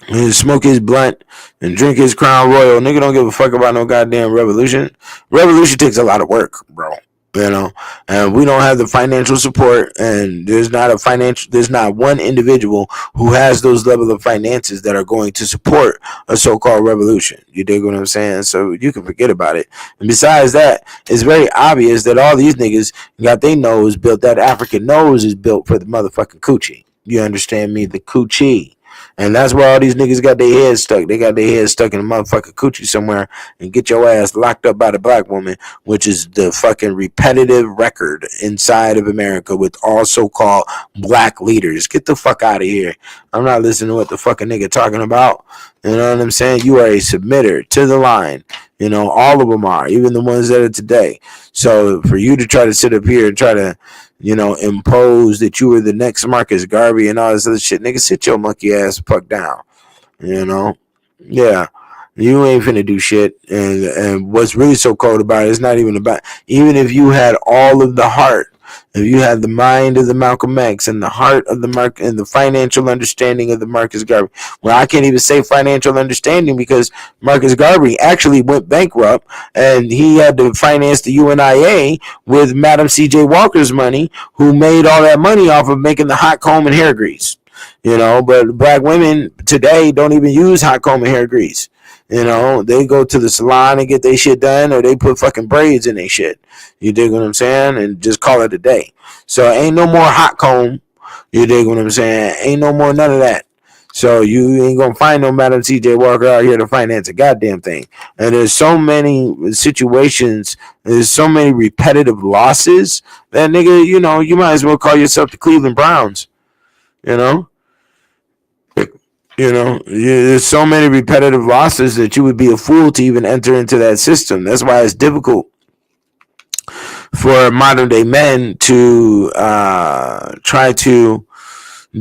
and smoke his blunt and drink his Crown Royal. Nigga don't give a fuck about no goddamn revolution. Revolution takes a lot of work, bro. You know, and we don't have the financial support, and there's not one individual who has those level of finances that are going to support a so-called revolution. You dig what I'm saying? So you can forget about it. And besides that, it's very obvious that all these niggas got their nose built. That African nose is built for the motherfucking coochie. You understand me? The coochie. And that's where all these niggas got their heads stuck. They got their heads stuck in a motherfucking coochie somewhere, and get your ass locked up by the black woman, which is the fucking repetitive record inside of America with all so-called black leaders. Get the fuck out of here. I'm not listening to what the fucking nigga talking about. You know what I'm saying? You are a submitter to the line. You know, all of them are, even the ones that are today. So for you to try to sit up here and try to impose that you were the next Marcus Garvey and all this other shit. Nigga, sit your monkey ass fuck down. Yeah. You ain't finna do shit. And what's really so cold about it is not even about, even if you had all of the heart, if you had the mind of the Malcolm X and the heart of the Mark and the financial understanding of the Marcus Garvey. Well, I can't even say financial understanding because Marcus Garvey actually went bankrupt and he had to finance the UNIA with Madam C.J. Walker's money, who made all that money off of making the hot comb and hair grease. But black women today don't even use hot comb and hair grease. They go to the salon and get their shit done, or they put fucking braids in their shit. You dig what I'm saying? And just call it a day. So ain't no more hot comb. You dig what I'm saying? Ain't no more none of that. So you ain't gonna find no Madam C.J. Walker out here to finance a goddamn thing. And there's so many situations, there's so many repetitive losses that nigga, you might as well call yourself the Cleveland Browns. There's so many repetitive losses that you would be a fool to even enter into that system. That's why it's difficult for modern day men to try to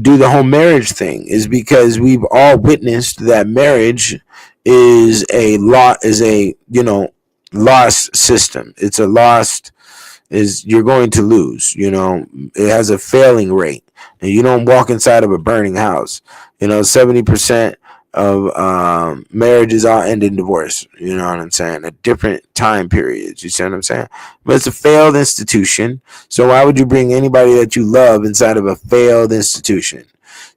do the whole marriage thing, is because we've all witnessed that marriage is a lost system. It's a lost, you're going to lose. It has a failing rate, and you don't walk inside of a burning house. 70% of marriages all end in divorce. You know what I'm saying? At different time periods. You see what I'm saying? But it's a failed institution. So why would you bring anybody that you love inside of a failed institution?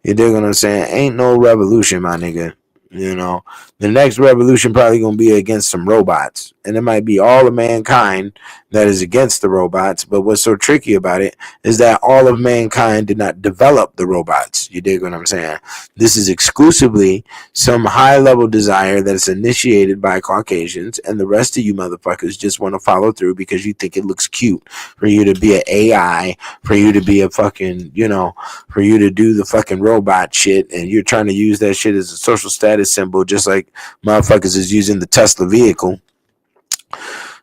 You dig what I'm saying? Ain't no revolution, my nigga. The next revolution probably gonna be against some robots, and it might be all of mankind that is against the robots. But what's so tricky about it is that all of mankind did not develop the robots. You dig what I'm saying? This is exclusively some high level desire that is initiated by Caucasians, and the rest of you motherfuckers just want to follow through because you think it looks cute for you to be an AI, for you to be a fucking, for you to do the fucking robot shit, and you're trying to use that shit as a social status symbol, just like motherfuckers is using the Tesla vehicle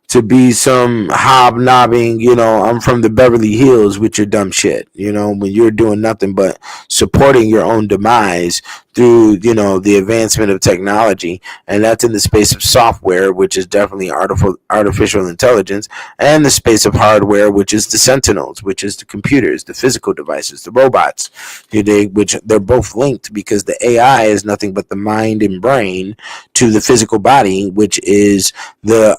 to be some hobnobbing, I'm from the Beverly Hills with your dumb shit, when you're doing nothing but supporting your own demise through, the advancement of technology. And that's in the space of software, which is definitely artificial intelligence, and the space of hardware, which is the Sentinels, which is the computers, the physical devices, the robots, which they're both linked, because the AI is nothing but the mind and brain to the physical body, which is the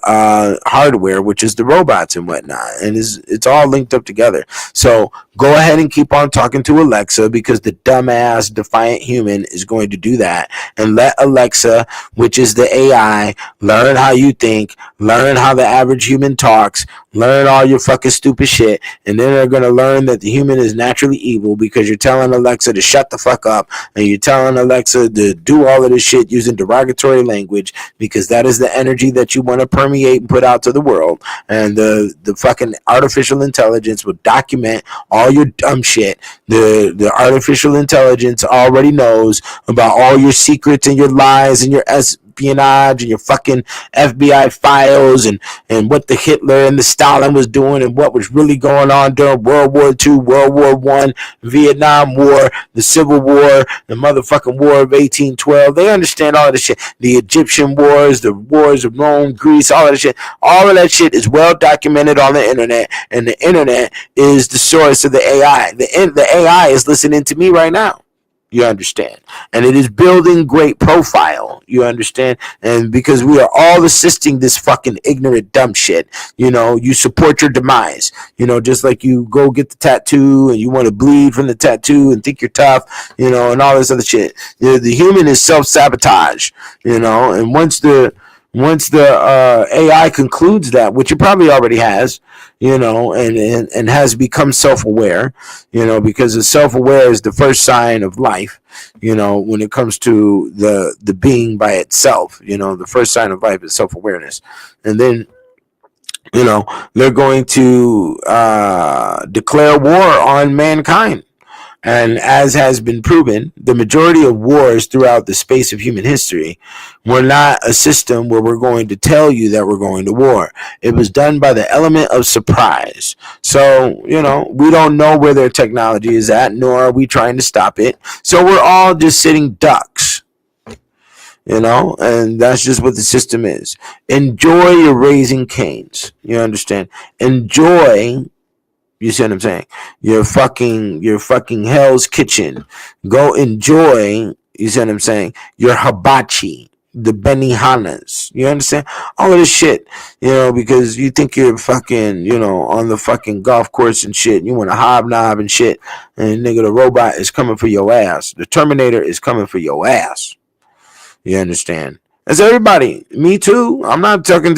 hardware, which is the robots and whatnot. And it's all linked up together. So go ahead and keep on talking to Alexa, because the dumbass defiant human is going to do that, and let Alexa, which is the AI, learn how you think, learn how the average human talks, learn all your fucking stupid shit, and then they're going to learn that the human is naturally evil because you're telling Alexa to shut the fuck up, and you're telling Alexa to do all of this shit using derogatory language, because that is the energy that you want to permeate and put out to the world. And the fucking artificial intelligence will document all your dumb shit. The artificial intelligence already knows about all your secrets and your lies and your espionage and your fucking FBI files, and what the Hitler and the Stalin was doing, and what was really going on during World War II, World War I, Vietnam War, the Civil War, the motherfucking War of 1812. They understand all of this shit. The Egyptian wars, the wars of Rome, Greece, all of that shit. All of that shit is well documented on the internet, and the internet is the source of the AI. The AI is listening to me right now. You understand? And it is building great profile. You understand? And because we are all assisting this fucking ignorant dumb shit, you support your demise. Just like you go get the tattoo and you want to bleed from the tattoo and think you're tough, and all this other shit. The human is self-sabotage, and once the AI concludes that, which it probably already has, and has become self-aware, because the self-aware is the first sign of life, when it comes to the being by itself. The first sign of life is self-awareness. And then, they're going to declare war on mankind. And as has been proven, the majority of wars throughout the space of human history were not a system where we're going to tell you that we're going to war. It was done by the element of surprise. So, we don't know where their technology is at, nor are we trying to stop it. So we're all just sitting ducks. And that's just what the system is. Enjoy your Raising Canes. You understand? Enjoy, you see what I'm saying? Your fucking Hell's Kitchen. Go enjoy, you see what I'm saying? Your hibachi, the Benihanas. You understand? All of this shit, because you think you're fucking, on the fucking golf course and shit. You want to hobnob and shit. And nigga, the robot is coming for your ass. The Terminator is coming for your ass. You understand? That's everybody. Me too. I'm not talking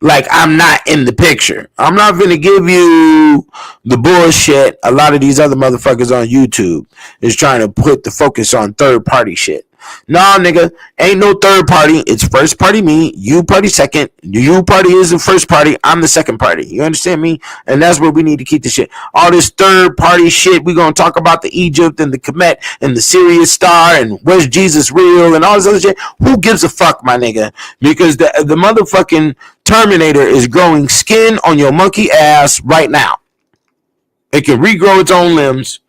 like I'm not in the picture. I'm not going to give you the bullshit a lot of these other motherfuckers on YouTube is trying to put the focus on third party shit. Nah, nigga, ain't no third party. It's first party me, you party second. You party is the first party, I'm the second party. You understand me? And that's where we need to keep the shit. All this third party shit, we gonna talk about the Egypt and the Comet and the Sirius Star and was Jesus real and all this other shit. Who gives a fuck, my nigga? Because the motherfucking Terminator is growing skin on your monkey ass right now. It can regrow its own limbs.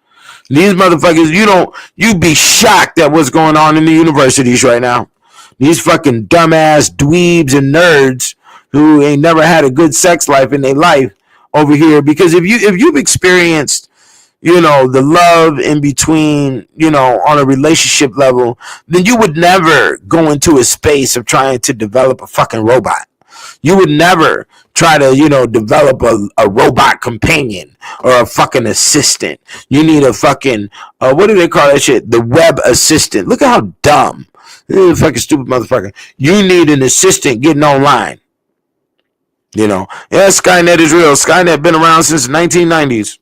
These motherfuckers, you'd be shocked at what's going on in the universities right now. These fucking dumbass dweebs and nerds who ain't never had a good sex life in their life over here. Because if you've experienced, the love in between, on a relationship level, then you would never go into a space of trying to develop a fucking robot. You would never try to, develop a robot companion or a fucking assistant. You need a fucking, what do they call that shit? The web assistant. Look at how dumb. This is a fucking stupid motherfucker. You need an assistant getting online. Yeah, Skynet is real. Skynet been around since the 1990s.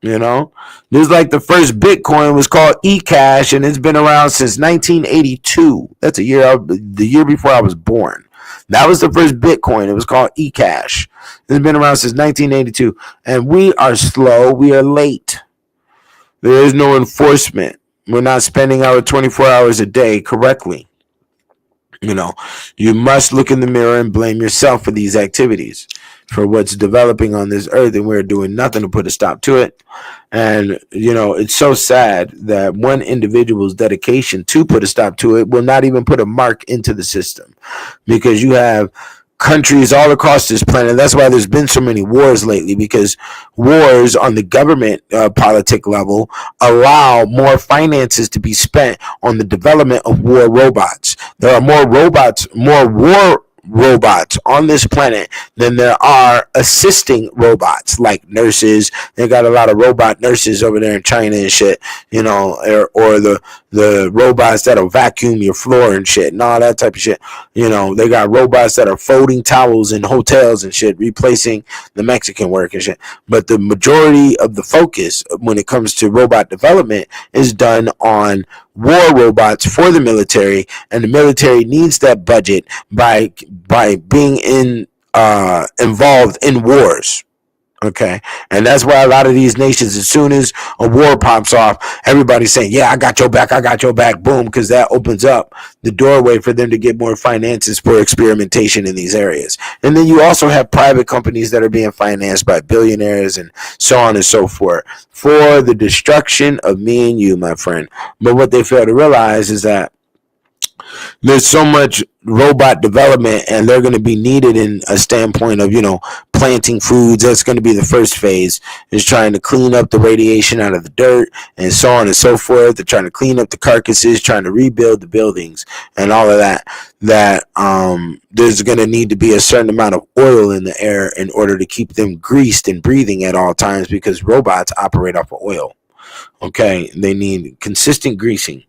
There's like the first Bitcoin was called eCash, and it's been around since 1982. That's the year before I was born. That was the first Bitcoin. It was called eCash. It's been around since 1982. And we are slow. We are late. There is no enforcement. We're not spending our 24 hours a day correctly. You must look in the mirror and blame yourself for these activities, for what's developing on this earth, and we're doing nothing to put a stop to it. And, it's so sad that one individual's dedication to put a stop to it will not even put a mark into the system, because you have countries all across this planet. That's why there's been so many wars lately, because wars on the government politic level allow more finances to be spent on the development of war robots. There are more war robots on this planet than there are assisting robots like nurses. They got a lot of robot nurses over there in China and shit, or the robots that'll vacuum your floor and shit and all that type of shit. They got robots that are folding towels in hotels and shit, replacing the Mexican work and shit. But the majority of the focus when it comes to robot development is done on war robots for the military, and the military needs that budget by being involved in wars. Okay, and that's why a lot of these nations, as soon as a war pops off, everybody's saying, yeah, I got your back, boom, because that opens up the doorway for them to get more finances for experimentation in these areas. And then you also have private companies that are being financed by billionaires and so on and so forth for the destruction of me and you, my friend. But what they fail to realize is that there's so much robot development, and they're going to be needed in a standpoint of, planting foods. That's going to be the first phase, is trying to clean up the radiation out of the dirt and so on and so forth. They're trying to clean up the carcasses, trying to rebuild the buildings and all of that. There's going to need to be a certain amount of oil in the air in order to keep them greased and breathing at all times, because robots operate off of oil. Okay, they need consistent greasing.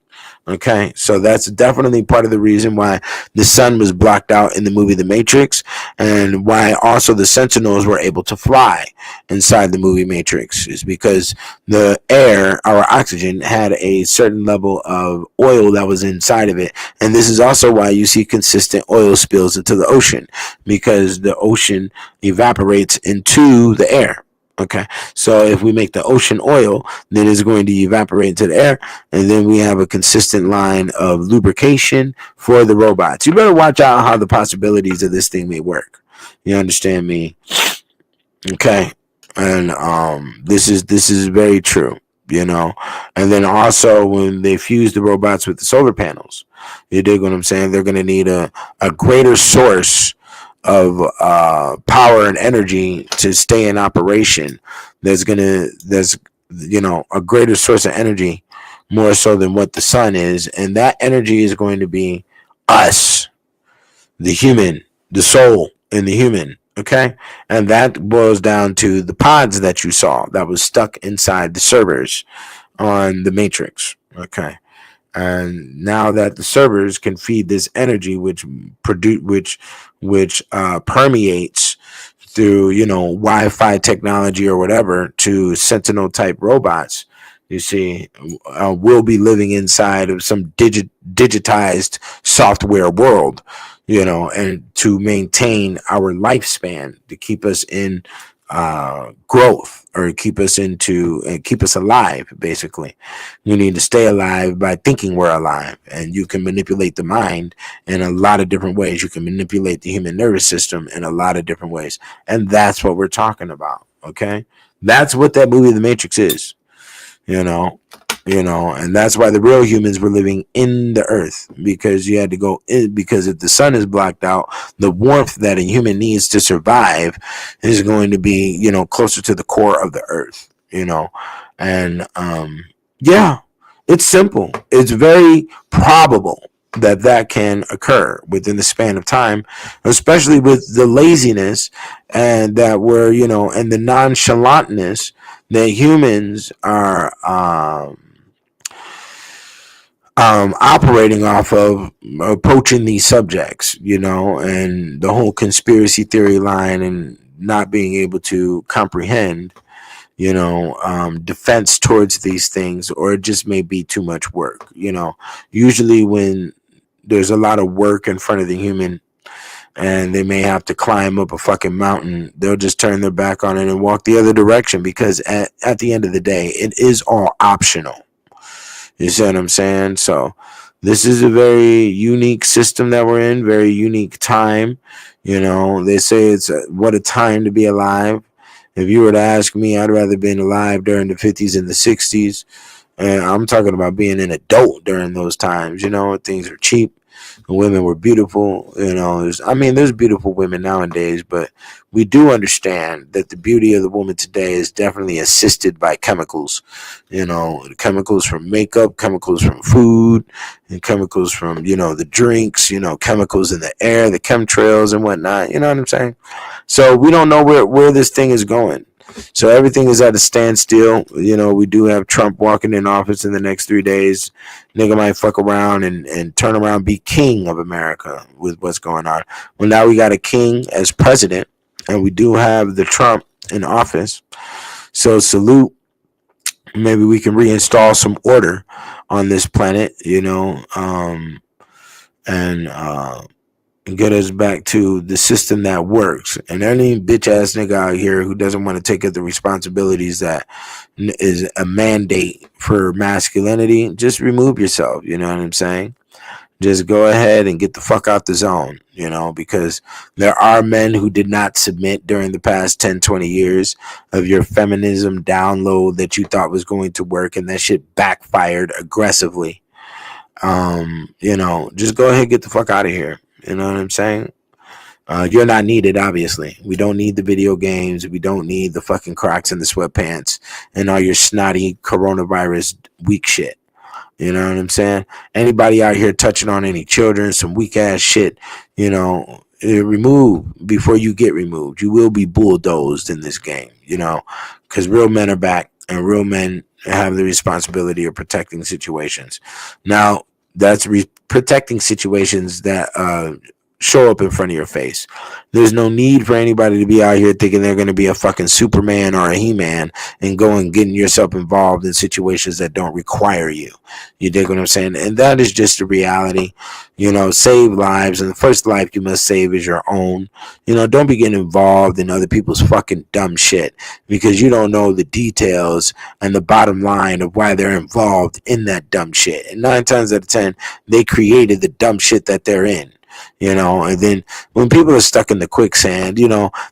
Okay, so that's definitely part of the reason why the sun was blocked out in the movie The Matrix, and why also the Sentinels were able to fly inside the movie Matrix, is because the air, our oxygen, had a certain level of oil that was inside of it. And this is also why you see consistent oil spills into the ocean, because the ocean evaporates into the air. Okay, so if we make the ocean oil, then it's going to evaporate into the air, and then we have a consistent line of lubrication for the robots. You better watch out how the possibilities of this thing may work. You understand me? Okay, and this is very true. And then also when they fuse the robots with the solar panels, you dig what I'm saying? They're going to need a greater source of power and energy to stay in operation. There's a greater source of energy, more so than what the sun is, and that energy is going to be us, the human, the soul in the human. Okay, and that boils down to the pods that you saw that was stuck inside the servers on the matrix. Okay, and now that the servers can feed this energy, which permeates through Wi-Fi technology or whatever to Sentinel type robots. You see, we'll be living inside of some digitized software world, and to maintain our lifespan, to keep us in growth, or keep us alive. Basically, we need to stay alive by thinking we're alive, and you can manipulate the mind in a lot of different ways. You can manipulate the human nervous system in a lot of different ways, and that's what we're talking about. Okay, that's what that movie The Matrix is. And that's why the real humans were living in the earth, because you had to go in, because if the sun is blocked out, the warmth that a human needs to survive is going to be, closer to the core of the earth, and yeah, it's simple. It's very probable that can occur within the span of time, especially with the laziness and that we're, and the nonchalantness that humans are operating off of, approaching these subjects, and the whole conspiracy theory line, and not being able to comprehend, defense towards these things, or it just may be too much work. Usually when there's a lot of work in front of the human, and they may have to climb up a fucking mountain, they'll just turn their back on it and walk the other direction, because at the end of the day, it is all optional. You see what I'm saying? So this is a very unique system that we're in, very unique time. They say it's what a time to be alive. If you were to ask me, I'd rather been alive during the 50s and the 60s. And I'm talking about being an adult during those times. Things are cheap. The women were beautiful. There's beautiful women nowadays, but we do understand that the beauty of the woman today is definitely assisted by chemicals. Chemicals from makeup, chemicals from food, and chemicals from, the drinks, chemicals in the air, the chemtrails and whatnot. You know what I'm saying? So we don't know where this thing is going. So everything is at a standstill. We do have Trump walking in office in the next 3 days. Nigga might fuck around and turn around, be king of America with what's going on. Well, now we got a king as president, and we do have the Trump in office. So salute. Maybe we can reinstall some order on this planet, and get us back to the system that works. And any bitch ass nigga out here who doesn't want to take up the responsibilities that is a mandate for masculinity, just remove yourself. You know what I'm saying? Just go ahead and get the fuck out the zone, because there are men who did not submit during the past 10, 20 years of your feminism download that you thought was going to work, and that shit backfired aggressively. Just go ahead and get the fuck out of here. You know what I'm saying? You're not needed, obviously. We don't need the video games. We don't need the fucking Crocs and the sweatpants and all your snotty coronavirus weak shit. You know what I'm saying? Anybody out here touching on any children, some weak ass shit, remove before you get removed. You will be bulldozed in this game, because real men are back, and real men have the responsibility of protecting situations. Now, that's protecting situations that show up in front of your face. There's no need for anybody to be out here thinking they're going to be a fucking Superman or a He-Man and go and getting yourself involved in situations that don't require you. You dig what I'm saying? And that is just the reality. Save lives, and the first life you must save is your own. Don't be getting involved in other people's fucking dumb shit because you don't know the details and the bottom line of why they're involved in that dumb shit. And 9 times out of 10, they created the dumb shit that they're in. And then when people are stuck in the quicksand,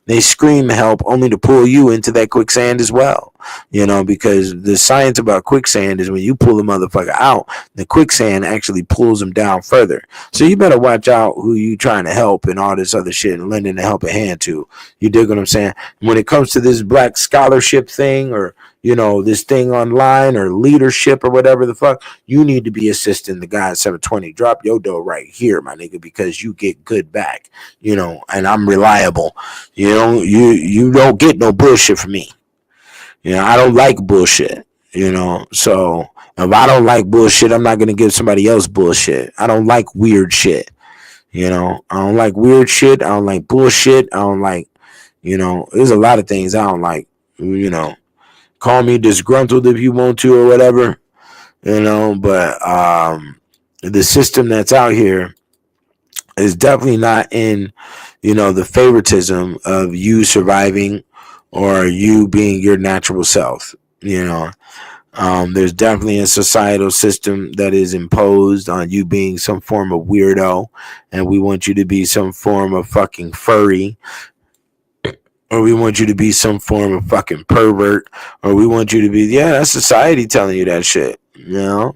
they scream help only to pull you into that quicksand as well. Because the science about quicksand is when you pull the motherfucker out, the quicksand actually pulls them down further. So you better watch out who you trying to help and all this other shit and lending a helping hand to. You dig what I'm saying? When it comes to this black scholarship thing or this thing online or leadership or whatever the fuck, you need to be assisting the guy at 720. Drop your dough right here, my nigga, because you get good back, and I'm reliable. You don't get no bullshit from me. I don't like bullshit, so if I don't like bullshit, I'm not going to give somebody else bullshit. I don't like weird shit. I don't like weird shit. I don't like bullshit. I don't like, there's a lot of things I don't like, Call me disgruntled if you want to or whatever, but the system that's out here is definitely not in, the favoritism of you surviving or you being your natural self. There's definitely a societal system that is imposed on you being some form of weirdo, and we want you to be some form of fucking furry, or we want you to be some form of fucking pervert, or we want you to be, that's society telling you that shit, and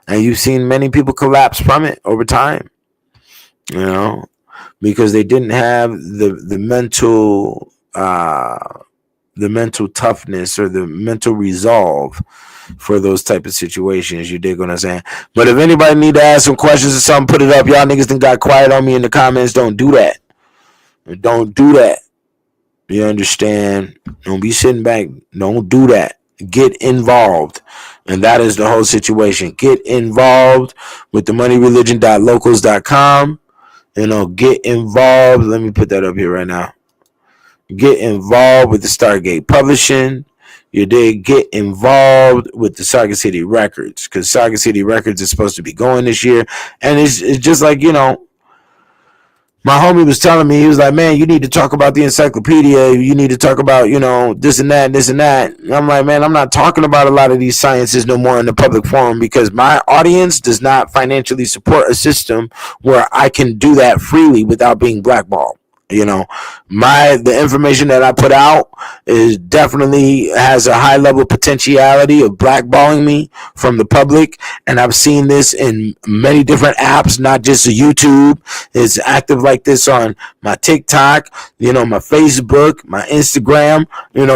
you've seen many people collapse from it over time, because they didn't have the mental toughness or the mental resolve for those type of situations. You dig what I'm saying? But if anybody need to ask some questions or something, put it up. Y'all niggas done got quiet on me in the comments. Don't do that. Don't do that. You understand? Don't be sitting back. Don't do that. Get involved. And that is the whole situation. Get involved with the moneyreligion.locals.com. Get involved. Let me put that up here right now. Get involved with the Stargate Publishing. You did get involved with the Saga City Records, because Saga City Records is supposed to be going this year. And it's just like, my homie was telling me, he was like, man, you need to talk about the Encyclopedia. You need to talk about, this and that, this and that. And I'm like, man, I'm not talking about a lot of these sciences no more in the public forum because my audience does not financially support a system where I can do that freely without being blackballed. The information that I put out is definitely has a high level potentiality of blackballing me from the public, and I've seen this in many different apps, not just YouTube. It's active like this on my TikTok, my Facebook, my Instagram,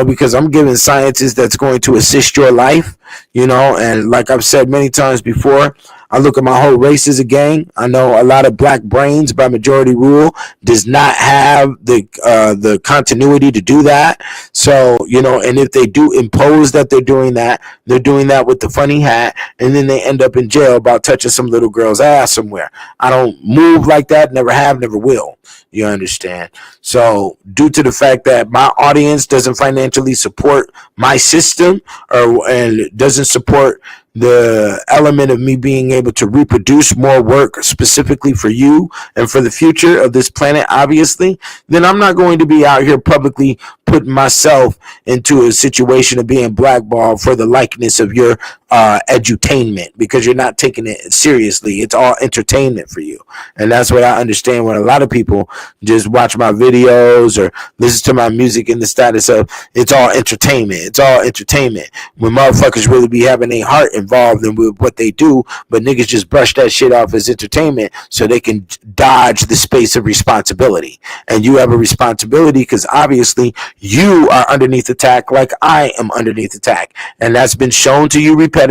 because I'm giving sciences that's going to assist your life, and like I've said many times before, I look at my whole race as a gang. I know a lot of black brains by majority rule does not have the continuity to do that. So, and if they do impose that they're doing that with the funny hat, and then they end up in jail about touching some little girl's ass somewhere. I don't move like that, never have, never will. You understand? So due to the fact that my audience doesn't financially support my system and doesn't support the element of me being able to reproduce more work specifically for you and for the future of this planet, obviously, then I'm not going to be out here publicly putting myself into a situation of being blackballed for the likeness of your edutainment, because you're not taking it seriously. It's all entertainment for you. And that's what I understand when a lot of people just watch my videos or listen to my music in the status of it's all entertainment. It's all entertainment. When motherfuckers really be having a heart involved in with what they do, but niggas just brush that shit off as entertainment so they can dodge the space of responsibility. And you have a responsibility because obviously you are underneath attack like I am underneath attack. And that's been shown to you repetitively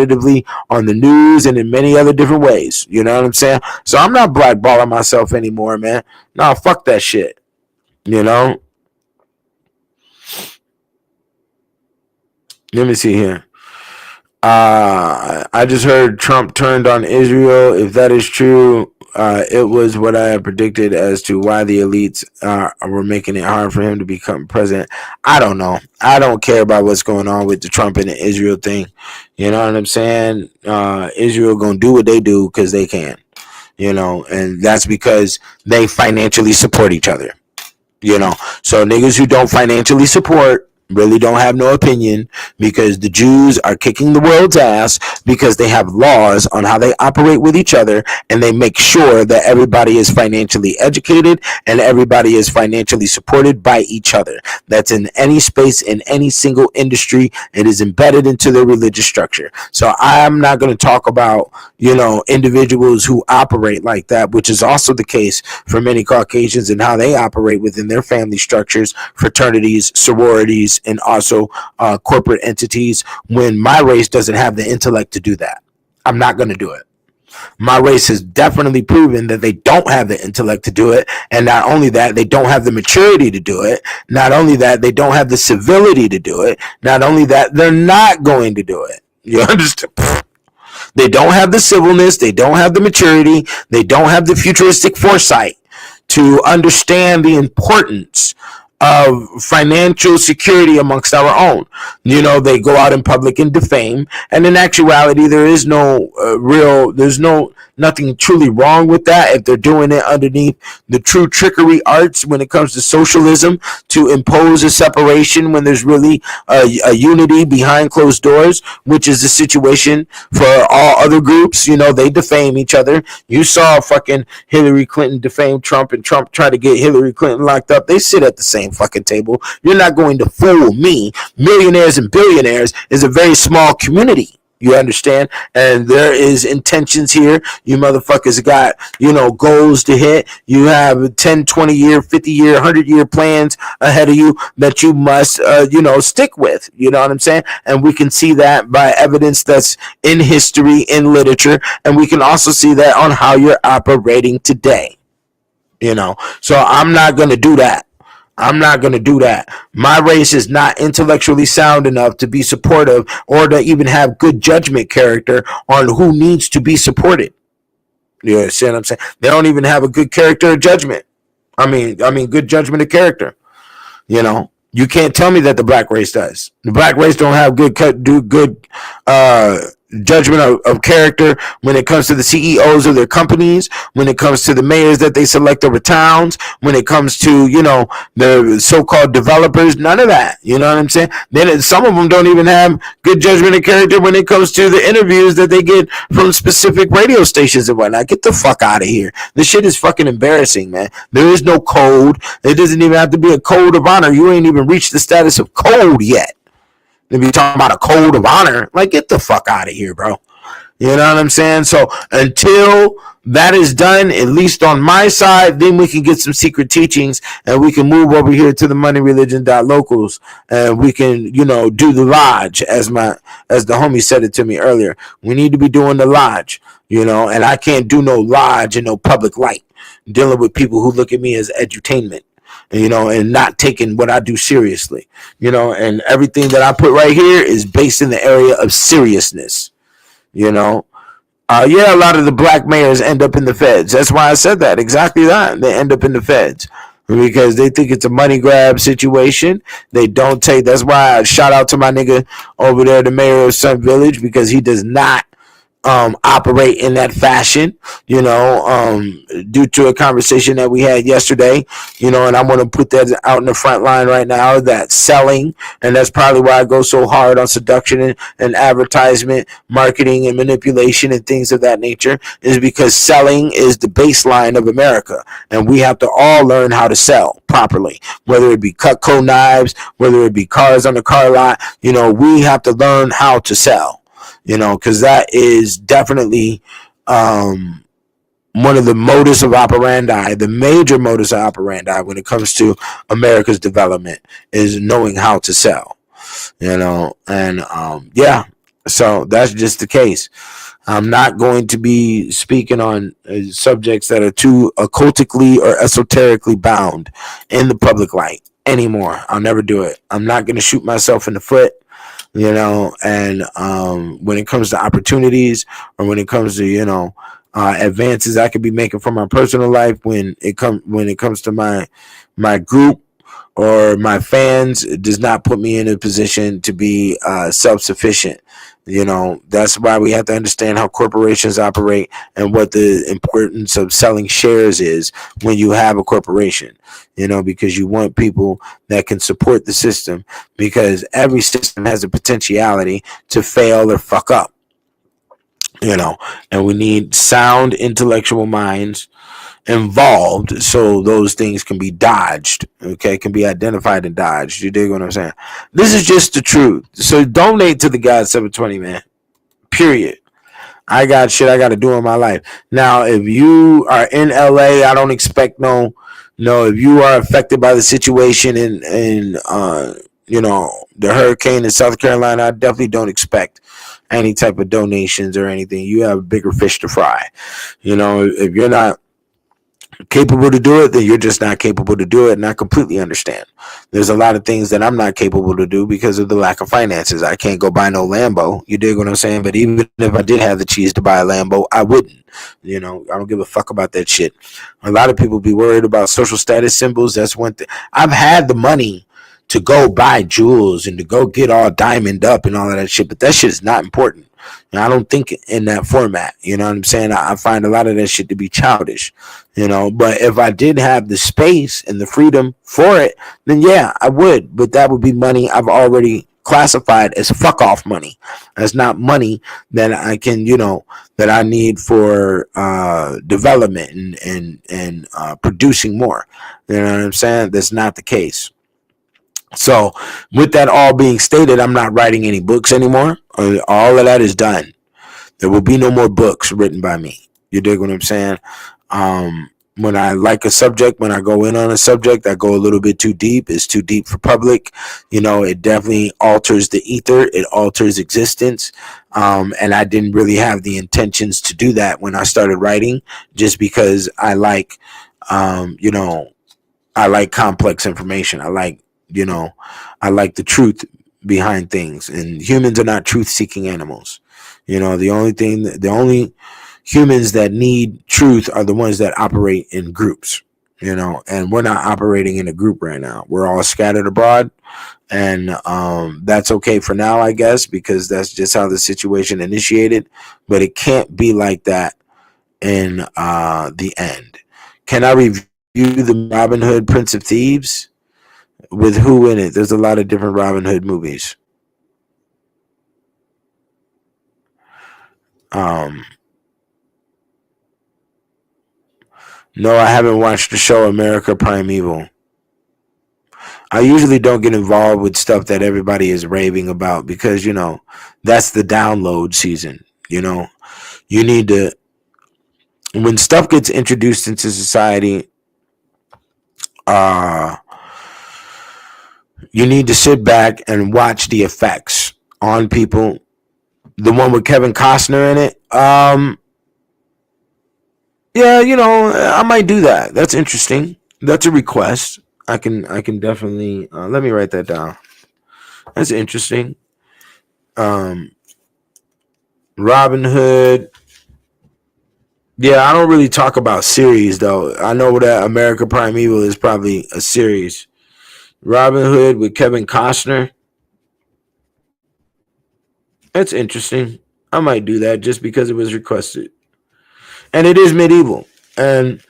on the news and in many other different ways. You know what I'm saying? So I'm not blackballing myself anymore, man. Nah, fuck that shit. Let me see here. I just heard Trump turned on Israel. If that is true, it was what I had predicted as to why the elites were making it hard for him to become president. I don't know. I don't care about what's going on with the Trump and the Israel thing. You know what I'm saying? Israel gonna do what they do because they can. And that's because they financially support each other. So niggas who don't financially support really don't have no opinion, because the Jews are kicking the world's ass because they have laws on how they operate with each other, and they make sure that everybody is financially educated and everybody is financially supported by each other. That's in any space, in any single industry. It is embedded into their religious structure. So I'm not going to talk about, individuals who operate like that, which is also the case for many Caucasians and how they operate within their family structures, fraternities, sororities, and also corporate entities, when my race doesn't have the intellect to do that. I'm not going to do it. My race has definitely proven that they don't have the intellect to do it. And not only that, they don't have the maturity to do it. Not only that, they don't have the civility to do it. Not only that, they're not going to do it. You understand? They don't have the civilness. They don't have the maturity. They don't have the futuristic foresight to understand the importance of financial security amongst our own. They go out in public and defame, and in actuality, there is no nothing truly wrong with that if they're doing it underneath the true trickery arts when it comes to socialism, to impose a separation when there's really a unity behind closed doors, which is the situation for all other groups. They defame each other. You saw fucking Hillary Clinton defame Trump, and Trump tried to get Hillary Clinton locked up. They sit at the same fucking table. You're not going to fool me. Millionaires and billionaires is a very small community. You understand? And there is intentions here. You motherfuckers got, goals to hit. You have 10, 20 year, 50 year, 100 year plans ahead of you that you must, stick with. You know what I'm saying? And we can see that by evidence that's in history, in literature. And we can also see that on how you're operating today. So I'm not going to do that. I'm not going to do that. My race is not intellectually sound enough to be supportive or to even have good judgment character on who needs to be supported. You understand what I'm saying? They don't even have a good character of judgment. I mean, good judgment of character. You can't tell me that the black race does. The black race don't have good judgment of character when it comes to the CEOs of their companies, when it comes to the mayors that they select over towns, when it comes to, the so-called developers, none of that. You know what I'm saying? Then some of them don't even have good judgment of character when it comes to the interviews that they get from specific radio stations and whatnot. Get the fuck out of here. This shit is fucking embarrassing, man. There is no code. It doesn't even have to be a code of honor. You ain't even reached the status of code yet. If you're talking about a code of honor, like, get the fuck out of here, bro. You know what I'm saying? So until that is done, at least on my side, then we can get some secret teachings and we can move over here to the moneyreligion.locals and we can, do the lodge as the homie said it to me earlier. We need to be doing the lodge, and I can't do no lodge in no public light, dealing with people who look at me as edutainment. And not taking what I do seriously, and everything that I put right here is based in the area of seriousness, a lot of the black mayors end up in the feds. That's why I said that, exactly that. They end up in the feds because they think it's a money grab situation. They don't take, that's why I shout out to my nigga over there, the mayor of Sun Village, because he does not operate in that fashion, due to a conversation that we had yesterday, and I want to put that out in the front line right now, that selling, and that's probably why I go so hard on seduction and advertisement, marketing and manipulation and things of that nature, is because selling is the baseline of America, and we have to all learn how to sell properly, whether it be Cutco knives, whether it be cars on the car lot, we have to learn how to sell. Because that is definitely one of the modus of operandi, the major modus of operandi when it comes to America's development, is knowing how to sell, so that's just the case. I'm not going to be speaking on subjects that are too occultically or esoterically bound in the public light anymore. I'll never do it. I'm not going to shoot myself in the foot. And when it comes to opportunities, or when it comes to, advances I could be making for my personal life when it comes to my group or my fans. It does not put me in a position to be self-sufficient. That's why we have to understand how corporations operate and what the importance of selling shares is when you have a corporation, because you want people that can support the system, because every system has a potentiality to fail or fuck up, and we need sound intellectual minds involved so those things can be dodged, can be identified and dodged. You dig what I'm saying? This is just the truth. So donate to the God 720, man. Period. I got shit I got to do in my life. Now, if you are in LA, I don't expect no, if you are affected by the situation in the hurricane in South Carolina, I definitely don't expect any type of donations or anything. You have bigger fish to fry. If you're not capable to do it, then you're just not capable to do it, and I completely understand. There's a lot of things that I'm not capable to do because of the lack of finances. I can't go buy no Lambo. You dig what I'm saying? But even if I did have the cheese to buy a Lambo, I wouldn't. I don't give a fuck about that shit. A lot of people be worried about social status symbols. That's one thing. I've had the money to go buy jewels and to go get all diamond up and all of that shit, but that shit is not important. I don't think in that format. You know what I'm saying? I find a lot of that shit to be childish, but if I did have the space and the freedom for it, then yeah, I would. But that would be money I've already classified as fuck off money. That's not money that I can, that I need for development and producing more. You know what I'm saying? That's not the case. So with that all being stated, I'm not writing any books anymore. All of that is done. There will be no more books written by me. You dig what I'm saying? When I like a subject, when I go in on a subject, I go a little bit too deep. It's too deep for public. It definitely alters the ether. It alters existence. And I didn't really have the intentions to do that when I started writing, just because I like, I like complex information. I like the truth behind things, and humans are not truth-seeking animals. The only humans that need truth are the ones that operate in groups, and we're not operating in a group right now. We're all scattered abroad, and that's okay for now, I guess, because that's just how the situation initiated, but it can't be like that in the end. Can I review the Robin Hood Prince of Thieves? With who in it? There's a lot of different Robin Hood movies. No, I haven't watched the show America Primeval. I usually don't get involved with stuff that everybody is raving about because, that's the download season. You need to, when stuff gets introduced into society, you need to sit back and watch the effects on people. The one with Kevin Costner in it, I might do that. That's interesting. That's a request. I can definitely let me write that down. That's interesting. Robin Hood. Yeah, I don't really talk about series though. I know that America Primeval is probably a series. Robin Hood with Kevin Costner. That's interesting. I might do that just because it was requested. And it is medieval. And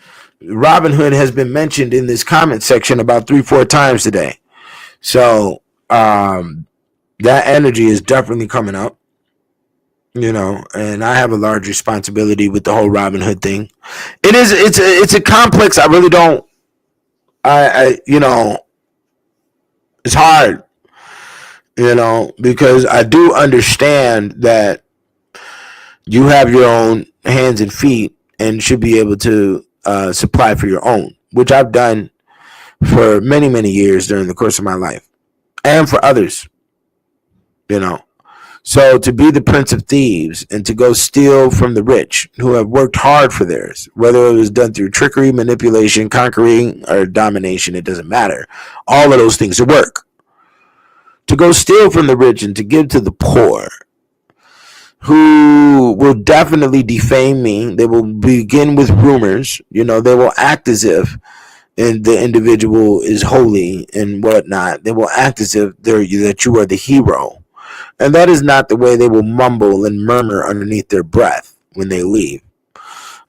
Robin Hood has been mentioned in this comment section about 3-4 times today. So that energy is definitely coming up. And I have a large responsibility with the whole Robin Hood thing. It's a complex. I really don't it's hard, because I do understand that you have your own hands and feet and should be able to supply for your own, which I've done for many, many years during the course of my life and for others, So to be the Prince of Thieves and to go steal from the rich who have worked hard for theirs, whether it was done through trickery, manipulation, conquering, or domination, it doesn't matter. All of those things are work. To go steal from the rich and to give to the poor who will definitely defame me. They will begin with rumors. You know, they will act as if and the individual is holy and whatnot. They will act as if that you are the hero. And that is not the way they will mumble and murmur underneath their breath when they leave.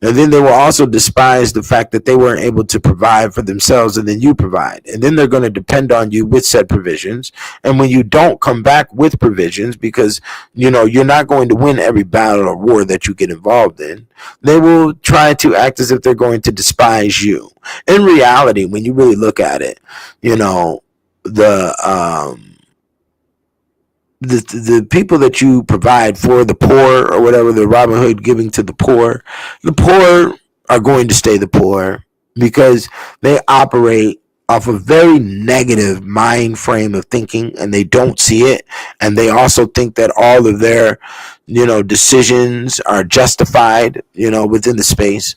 And then they will also despise the fact that they weren't able to provide for themselves and then you provide. And then they're going to depend on you with said provisions. And when you don't come back with provisions because, you know, you're not going to win every battle or war that you get involved in, they will try to act as if they're going to despise you. In reality, when you really look at it, you know, the people that you provide for, the poor or whatever, the Robin Hood giving to the poor are going to stay the poor because they operate off a very negative mind frame of thinking and they don't see it. And they also think that all of their, you know, decisions are justified, you know, within the space.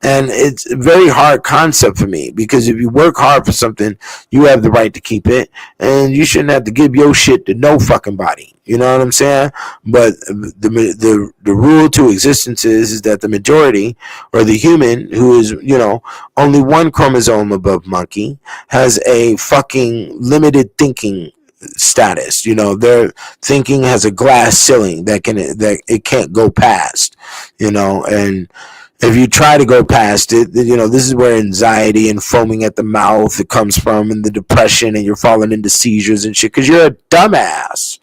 And it's a very hard concept for me because if you work hard for something, you have the right to keep it, and you shouldn't have to give your shit to no fucking body. You know what I'm saying? But the rule to existence is that the majority or the human who is, you know, only one chromosome above monkey has a fucking limited thinking status. You know, their thinking has a glass ceiling that it can't go past, you know, and if you try to go past it, you know, this is where anxiety and foaming at the mouth it comes from, and the depression, and you're falling into seizures and shit because you're a dumbass.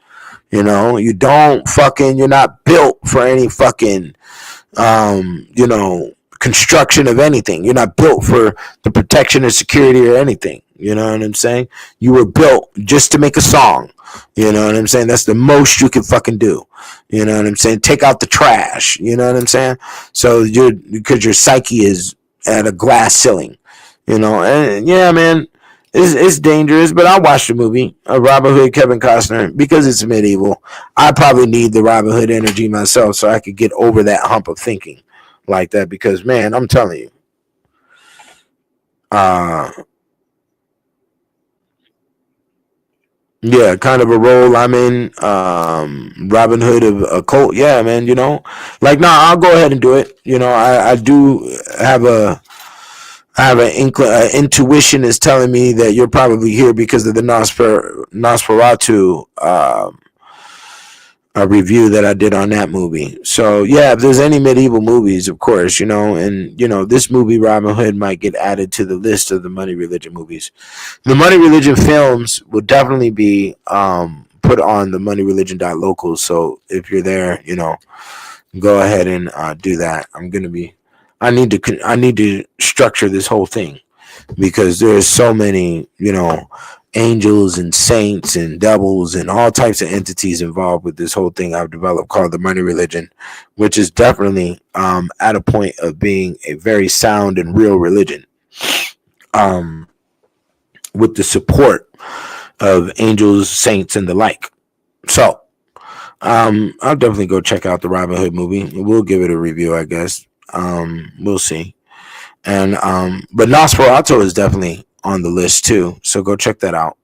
You know, you're not built for any fucking, you know, construction of anything. You're not built for the protection or security or anything. You know what I'm saying? You were built just to make a song. You know what I'm saying? That's the most you can fucking do. You know what I'm saying? Take out the trash. You know what I'm saying? So because your psyche is at a glass ceiling. You know, and yeah, man, it's dangerous. But I watched the movie Robin Hood, Kevin Costner, because it's medieval. I probably need the Robin Hood energy myself so I could get over that hump of thinking like that. Because man, I'm telling you, yeah, kind of a role I'm in. Robin Hood of a cult. Yeah, man, you know, like, nah, I'll go ahead and do it. You know, I do have an intuition is telling me that you're probably here because of the Nosferatu a review that I did on that movie. So yeah, if there's any medieval movies, of course, you know, and you know, this movie Robin Hood might get added to the list of the Money Religion movies. The Money Religion films will definitely be put on the moneyreligion.local. So if you're there, you know, go ahead and do that. I need to structure this whole thing because there's so many, you know, angels and saints and devils and all types of entities involved with this whole thing I've developed called the Money Religion, which is definitely at a point of being a very sound and real religion, with the support of angels, saints, and the like. So I'll definitely go check out the Robin Hood movie. We'll give it a review, I guess. We'll see. And but Nosferatu is definitely on the list too, so go check that out.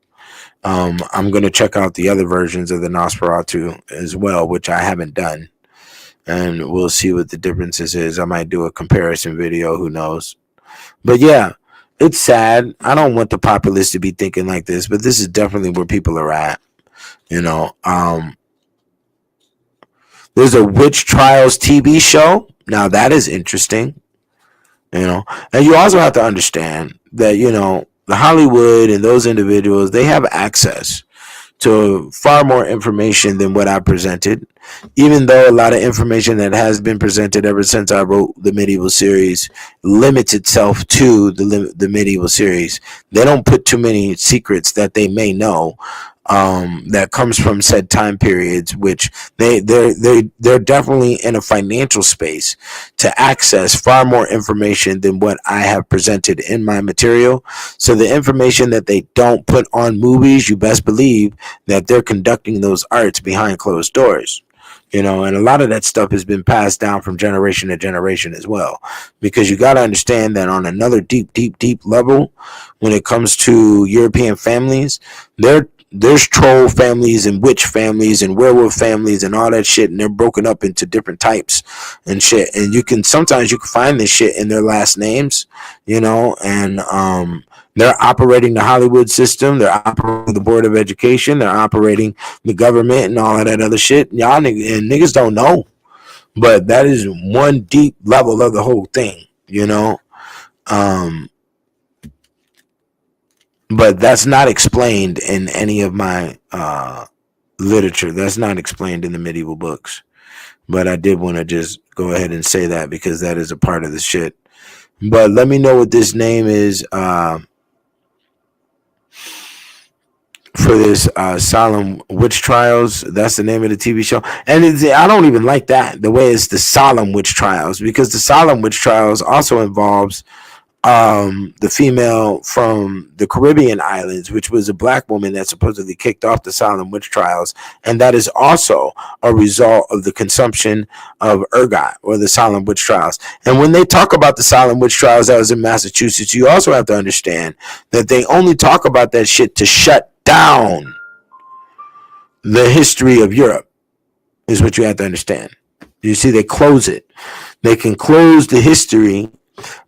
I'm gonna check out the other versions of the Nosferatu as well, which I haven't done, and we'll see what the differences is. I might do a comparison video, who knows. But yeah, it's sad. I don't want the populace to be thinking like this, but this is definitely where people are at. You know, there's a witch trials TV show. Now that is interesting. You know, and you also have to understand that, you know, the Hollywood and those individuals, they have access to far more information than what I presented, even though a lot of information that has been presented ever since I wrote the medieval series limits itself to the medieval series. They don't put too many secrets that they may know that comes from said time periods, which they're definitely in a financial space to access far more information than what I have presented in my material. So the information that they don't put on movies, you best believe that they're conducting those arts behind closed doors. You know, and a lot of that stuff has been passed down from generation to generation as well. Because you got to understand that on another deep level, when it comes to European families, there's troll families and witch families and werewolf families and all that shit, and they're broken up into different types and shit. And sometimes you can find this shit in their last names, and they're operating the Hollywood system, they're operating the Board of Education, they're operating the government and all of that other shit. Y'all niggas don't know, but that is one deep level of the whole thing, but that's not explained in any of my literature. That's not explained in the medieval books. But I did want to just go ahead and say that because that is a part of the shit. But let me know what this name is for this Solemn Witch Trials. That's the name of the TV show. And I don't even like that, the way it's the Solemn Witch Trials, because the Solemn Witch Trials also involves the female from the Caribbean islands, which was a black woman that supposedly kicked off the Salem witch trials, and that is also a result of the consumption of ergot, or the Salem witch trials. And when they talk about the Salem witch trials that was in Massachusetts, you also have to understand that they only talk about that shit to shut down the history of Europe, is what you have to understand. You see, they close it. They can close the history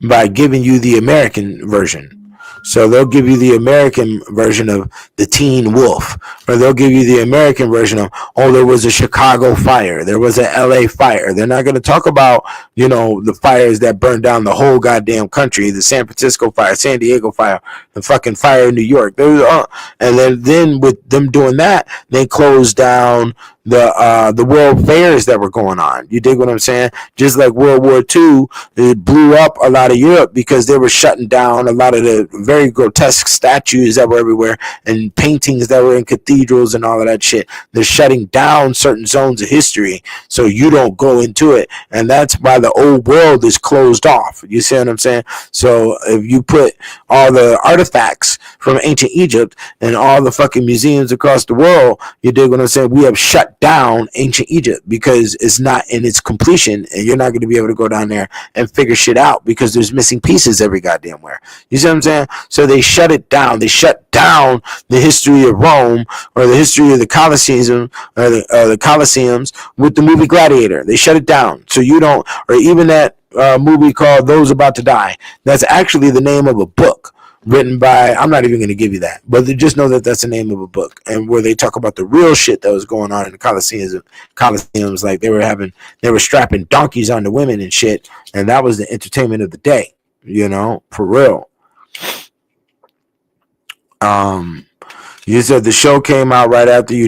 by giving you the American version. So they'll give you the American version of the Teen Wolf, or they'll give you the American version of, oh, there was a Chicago fire, there was a LA fire. They're not going to talk about, the fires that burned down the whole goddamn country, the San Francisco fire, San Diego fire, the fucking fire in New York. And then with them doing that, they closed down the world fairs that were going on. You dig what I'm saying? Just like World War II, it blew up a lot of Europe because they were shutting down a lot of the very grotesque statues that were everywhere and paintings that were in cathedrals and all of that shit. They're shutting down certain zones of history so you don't go into it, and that's why the old world is closed off. You see what I'm saying? So if you put all the artifacts from ancient Egypt and all the fucking museums across the world, you dig what I'm saying? We have shut down ancient Egypt because it's not in its completion, and you're not going to be able to go down there and figure shit out because there's missing pieces every goddamn where. You see what I'm saying? So they shut it down. They shut down the history of Rome, or the history of the Colosseum, or the Colosseums, with the movie Gladiator. They shut it down. So you don't, or even that movie called Those About to Die. That's actually the name of a book written by, I'm not even going to give you that, but just know that that's the name of a book, and where they talk about the real shit that was going on in the Colosseums, like they were strapping donkeys on the women and shit, and that was the entertainment of the day, for real. You said the show came out right after I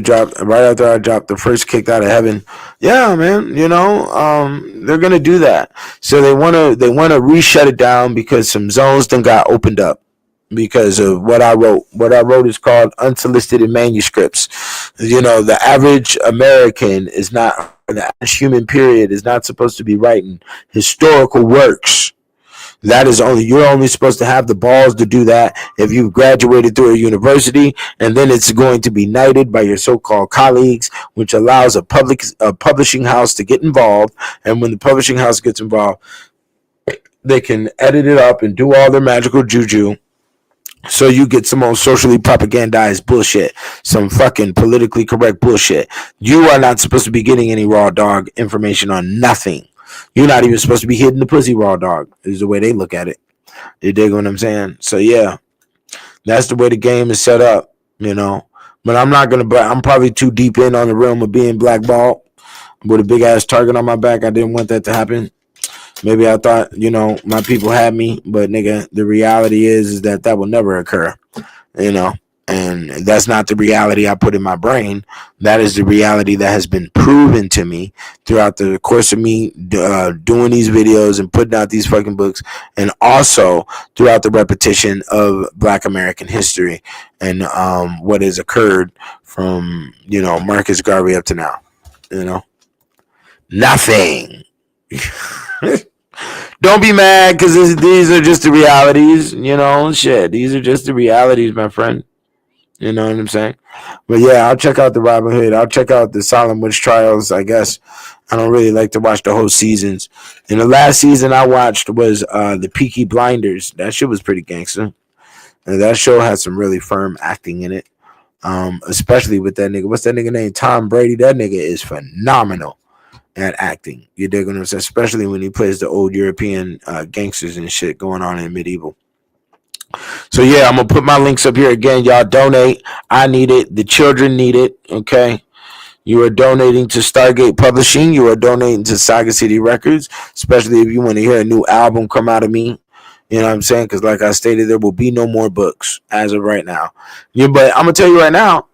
dropped the first Kicked Out of Heaven. Yeah, man, they're gonna do that. So they wanna re-shut it down because some zones then got opened up because of what I wrote. What I wrote is called Unsolicited Manuscripts. The average American is not, the average human period is not supposed to be writing historical works. That is you're only supposed to have the balls to do that if you've graduated through a university, and then it's going to be knighted by your so-called colleagues, which allows a publishing house to get involved. And when the publishing house gets involved, they can edit it up and do all their magical juju. So you get some old socially propagandized bullshit, some fucking politically correct bullshit. You are not supposed to be getting any raw dog information on nothing. You're not even supposed to be hitting the pussy, raw dog, is the way they look at it. You dig what I'm saying? So yeah, that's the way the game is set up, But I'm probably too deep in on the realm of being blackballed with a big ass target on my back. I didn't want that to happen. Maybe I thought, my people had me, but nigga, the reality is that will never occur, and that's not the reality I put in my brain. That is the reality that has been proven to me throughout the course of me doing these videos and putting out these fucking books, and also throughout the repetition of Black American history and what has occurred from, Marcus Garvey up to now, nothing. Don't be mad because these are just the realities, shit. These are just the realities, my friend. You know what I'm saying? But yeah, I'll check out the Robin Hood. I'll check out the Solemn Witch Trials, I guess. I don't really like to watch the whole seasons. And the last season I watched was the Peaky Blinders. That shit was pretty gangster. And that show had some really firm acting in it. Especially with that nigga. What's that nigga name? Tom Brady. That nigga is phenomenal at acting. You dig what I'm saying? Especially when he plays the old European gangsters and shit going on in medieval. So yeah, I'm gonna put my links up here again. Y'all donate. I need it. The children need it. Okay. You are donating to Stargate Publishing. You are donating to Saga City Records, especially if you want to hear a new album come out of me. You know what I'm saying? Because like I stated, there will be no more books as of right now. Yeah, but I'm gonna tell you right now,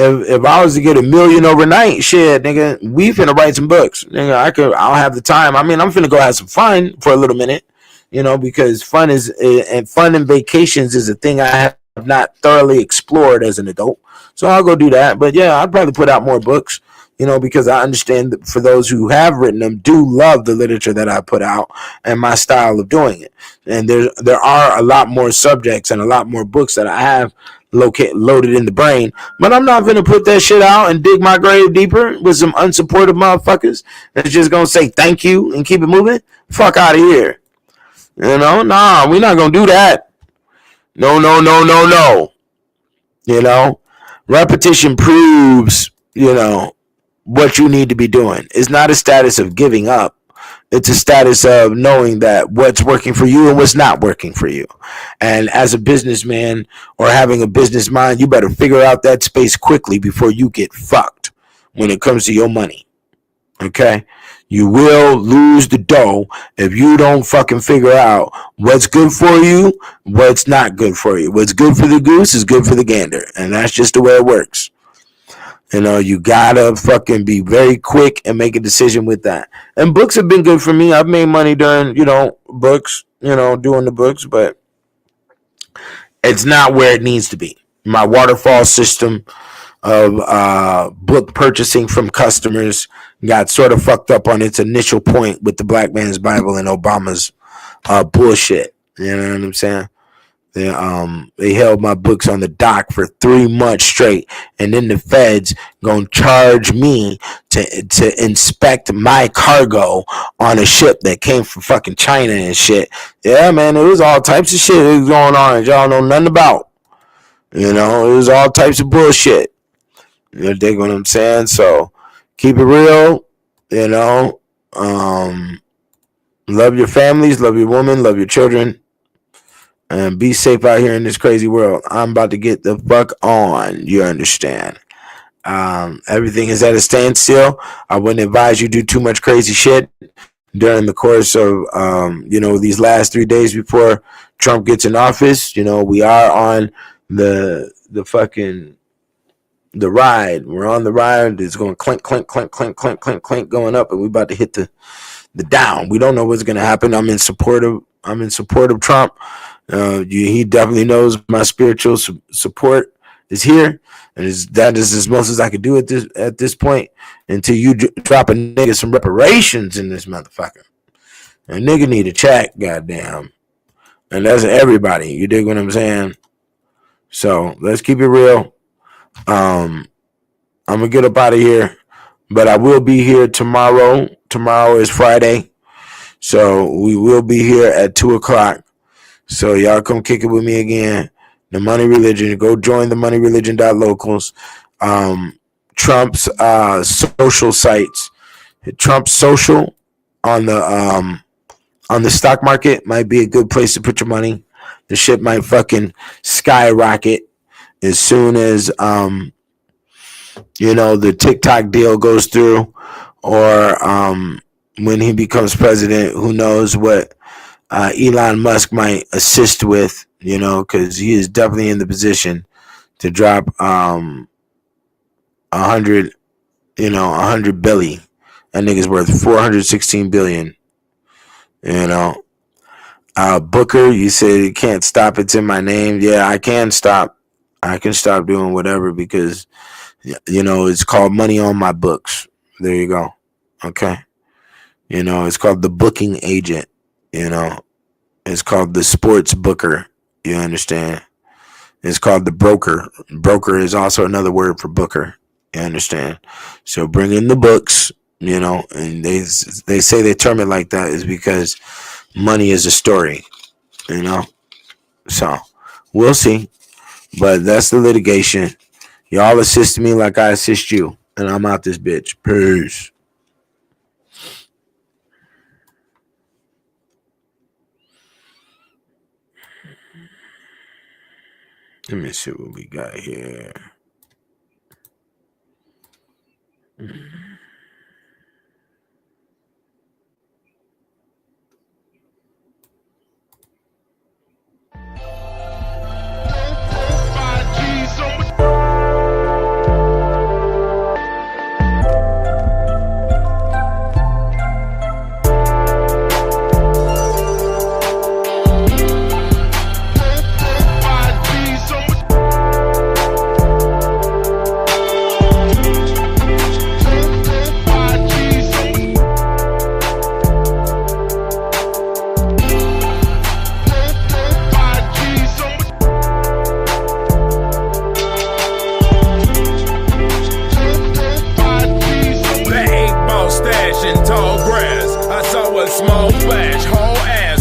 if I was to get $1 million overnight, shit, nigga, we finna write some books. Nigga, I'll have the time. I mean, I'm finna go have some fun for a little minute, you know, because fun and vacations is a thing I have not thoroughly explored as an adult. So I'll go do that. But yeah, I'd probably put out more books, you know, because I understand that for those who have written them do love the literature that I put out and my style of doing it. And there are a lot more subjects and a lot more books that I have loaded in the brain, but I'm not gonna put that shit out and dig my grave deeper with some unsupportive motherfuckers that's just gonna say thank you and keep it moving. Fuck out of here. You know, nah, we're not gonna do that. No. You know, repetition proves, you know, what you need to be doing. It's not a status of giving up. It's a status of knowing that what's working for you and what's not working for you. And as a businessman or having a business mind, you better figure out that space quickly before you get fucked when it comes to your money. Okay? You will lose the dough if you don't fucking figure out what's good for you, what's not good for you. What's good for the goose is good for the gander. And that's just the way it works. You know, you gotta fucking be very quick and make a decision with that. And books have been good for me. I've made money during, you know, books, you know, doing the books, but it's not where it needs to be. My waterfall system of book purchasing from customers got sort of fucked up on its initial point with the Black Man's Bible and Obama's bullshit. You know what I'm saying? They held my books on the dock for 3 months straight, and then the feds gonna charge me to inspect my cargo on a ship that came from fucking China and shit. Yeah, man, it was all types of shit that was going on that y'all know nothing about. You know, it was all types of bullshit. You dig what I'm saying? So keep it real. You know, love your families, love your woman, love your children. And be safe out here in this crazy world. I'm about to get the fuck on. You understand? Everything is at a standstill. I wouldn't advise you do too much crazy shit during the course of, you know, these last 3 days before Trump gets in office. You know, we are on the ride. We're on the ride. It's going clink, clink, clink, clink, clink, clink, clink going up, and we're about to hit the down. We don't know what's going to happen. I'm in support of Trump. He definitely knows my spiritual support is here, and that is as much as I could do at this point until you drop a nigga some reparations in this motherfucker. A nigga need a check, goddamn, and that's everybody. You dig what I'm saying? So let's keep it real. I'm gonna get up out of here, but I will be here tomorrow. Tomorrow is Friday, so we will be here at 2:00. So y'all come kick it with me again. The Money Religion. Go join the moneyreligion.locals. Trump's social sites. Trump Social on the stock market might be a good place to put your money. The shit might fucking skyrocket as soon as you know, the TikTok deal goes through, or when he becomes president. Who knows what Elon Musk might assist with, you know, because he is definitely in the position to drop 100 billion. That nigga's worth 416 billion. You know, Booker, you said you can't stop. It's in my name. Yeah, I can stop. I can stop doing whatever because, you know, it's called money on my books. There you go. Okay. You know, it's called the booking agent. You know, it's called the sports booker. You understand? It's called the broker. Broker is also another word for booker. You understand? So bring in the books, you know, and they say they term it like that is because money is a story, you know. So we'll see. But that's the litigation. Y'all assist me like I assist you. And I'm out this bitch. Peace. Let me see what we got here.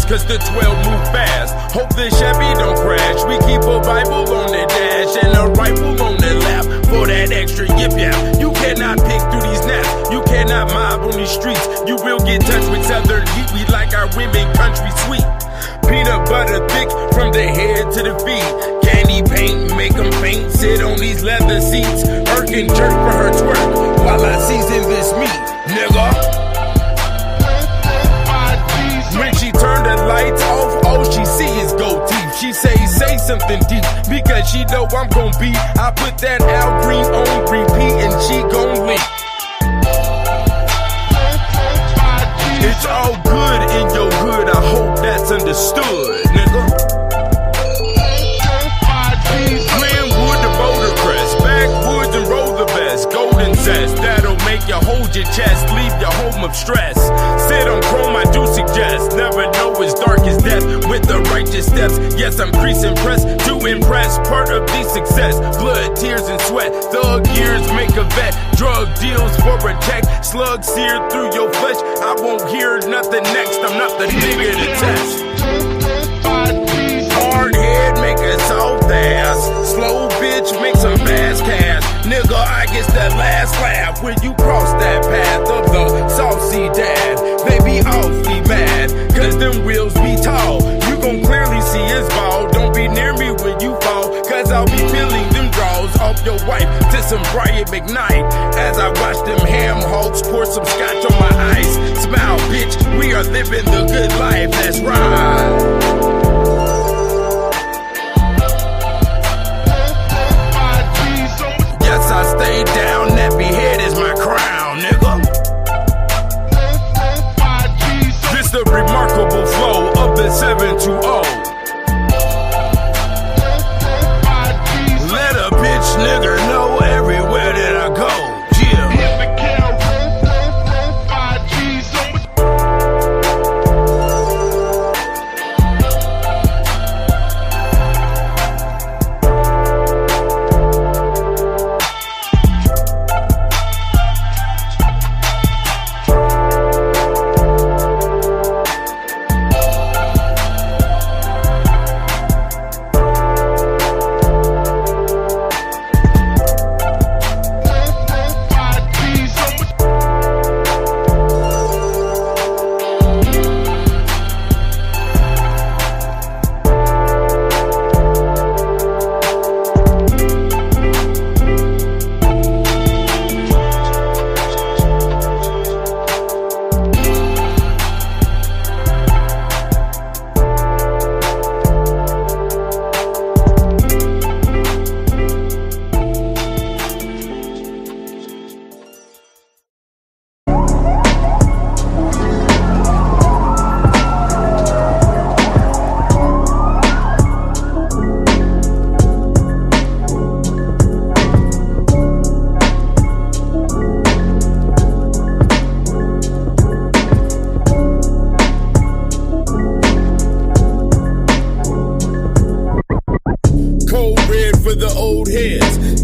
Cause the 12 move fast. Hope the Chevy don't crash. We keep a Bible on the dash and a rifle on the lap for that extra yip yap. You cannot pick through these naps. You cannot mob on these streets. You will get touched with Southern heat. We like our women country sweet. Peanut butter thick from the head to the feet. Candy paint, make them faint. Sit on these leather seats. Irk and jerk for her twerk while I season this meat, nigga. When she turned the lights off, all she see is gold teeth. She say something deep, because she know I'm gon' be. I put that Al Green on repeat and she gon' leak. It's all good in your hood, I hope that's understood, nigga. Glenwood the Boulder Crest, backwoods and roll the best. Golden zest, that'll make you hold your chest, leave your home of stress. Sit on chrome, I do suggest. Never know as dark as death with the righteous steps. Yes, I'm creasing press to impress. Part of the success, blood, tears, and sweat. Thug years make a vet. Drug deals for a check. Slugs seared through your flesh. I won't hear nothing next. I'm not the nigga to test. Hard head make a soft ass. Slow bitch make some fast cash. Nigga, I guess that last laugh when you cross that path of the saucy dad. They be awfully mad, cause them wheels be tall. You gon' clearly see his ball. Don't be near me when you fall, cause I'll be peeling them draws off your wife to some Brian McKnight. As I watch them ham hawks pour some scotch on my ice. Smile, bitch, we are living the good life, that's right. I stay down, nappy head is my crown, nigga. This the remarkable flow of the 720. Let a bitch nigga know everywhere that I go.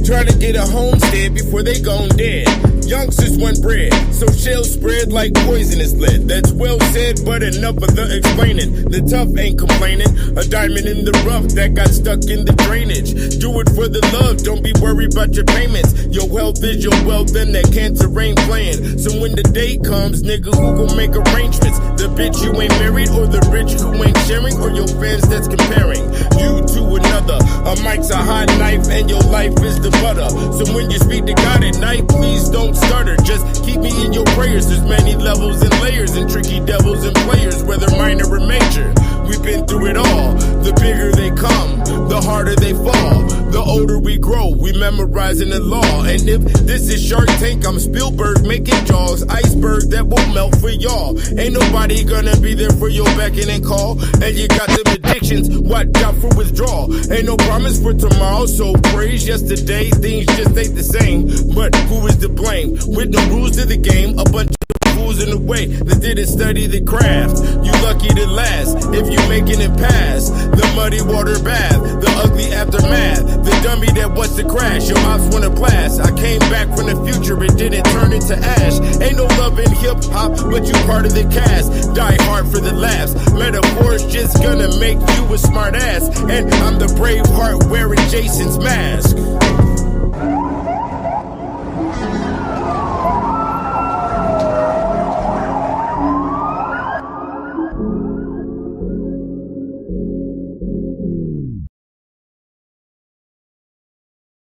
Trying to get a homestead before they gone dead. Youngsters want bread, so shells spread like poisonous lead. That's well said, but enough of the explaining. The tough ain't complaining. A diamond in the rough that got stuck in the drainage. Do it for the love, don't be worried about your payments. Your wealth is your wealth and that cancer ain't playing. So when the day comes, nigga, who gon' make arrangements? The bitch you ain't married, or the rich who ain't sharing, or your fans that's comparing you to another. A mic's a hot knife and your life is the butter. So when you speak to God at night, please don't stutter. Just keep me in your prayers. There's many levels and layers and tricky devils and players, whether minor or major. We've been through it all. The bigger they come, the harder they fall. The older we grow, we memorizing the law. And if this is Shark Tank, I'm Spielberg making jaws. Iceberg that will melt for y'all. Ain't nobody gonna be there for your beckon and call. And you got them addictions, watch out for withdrawal. Ain't no promise for tomorrow, so praise yesterday. Things just ain't the same, but who is to blame? With no rules to the game, a bunch of fools in the way that didn't study the craft. You lucky to last if you making it past the muddy water bath, the ugly aftermath, the dummy that wants to crash. Your ops wanna blast. I came back from the future, it didn't turn into ash. Ain't no love in hip hop, but you part of the cast. Die hard for the laughs. Metaphors just gonna make you a smart ass. And I'm the brave heart wearing Jason's mask.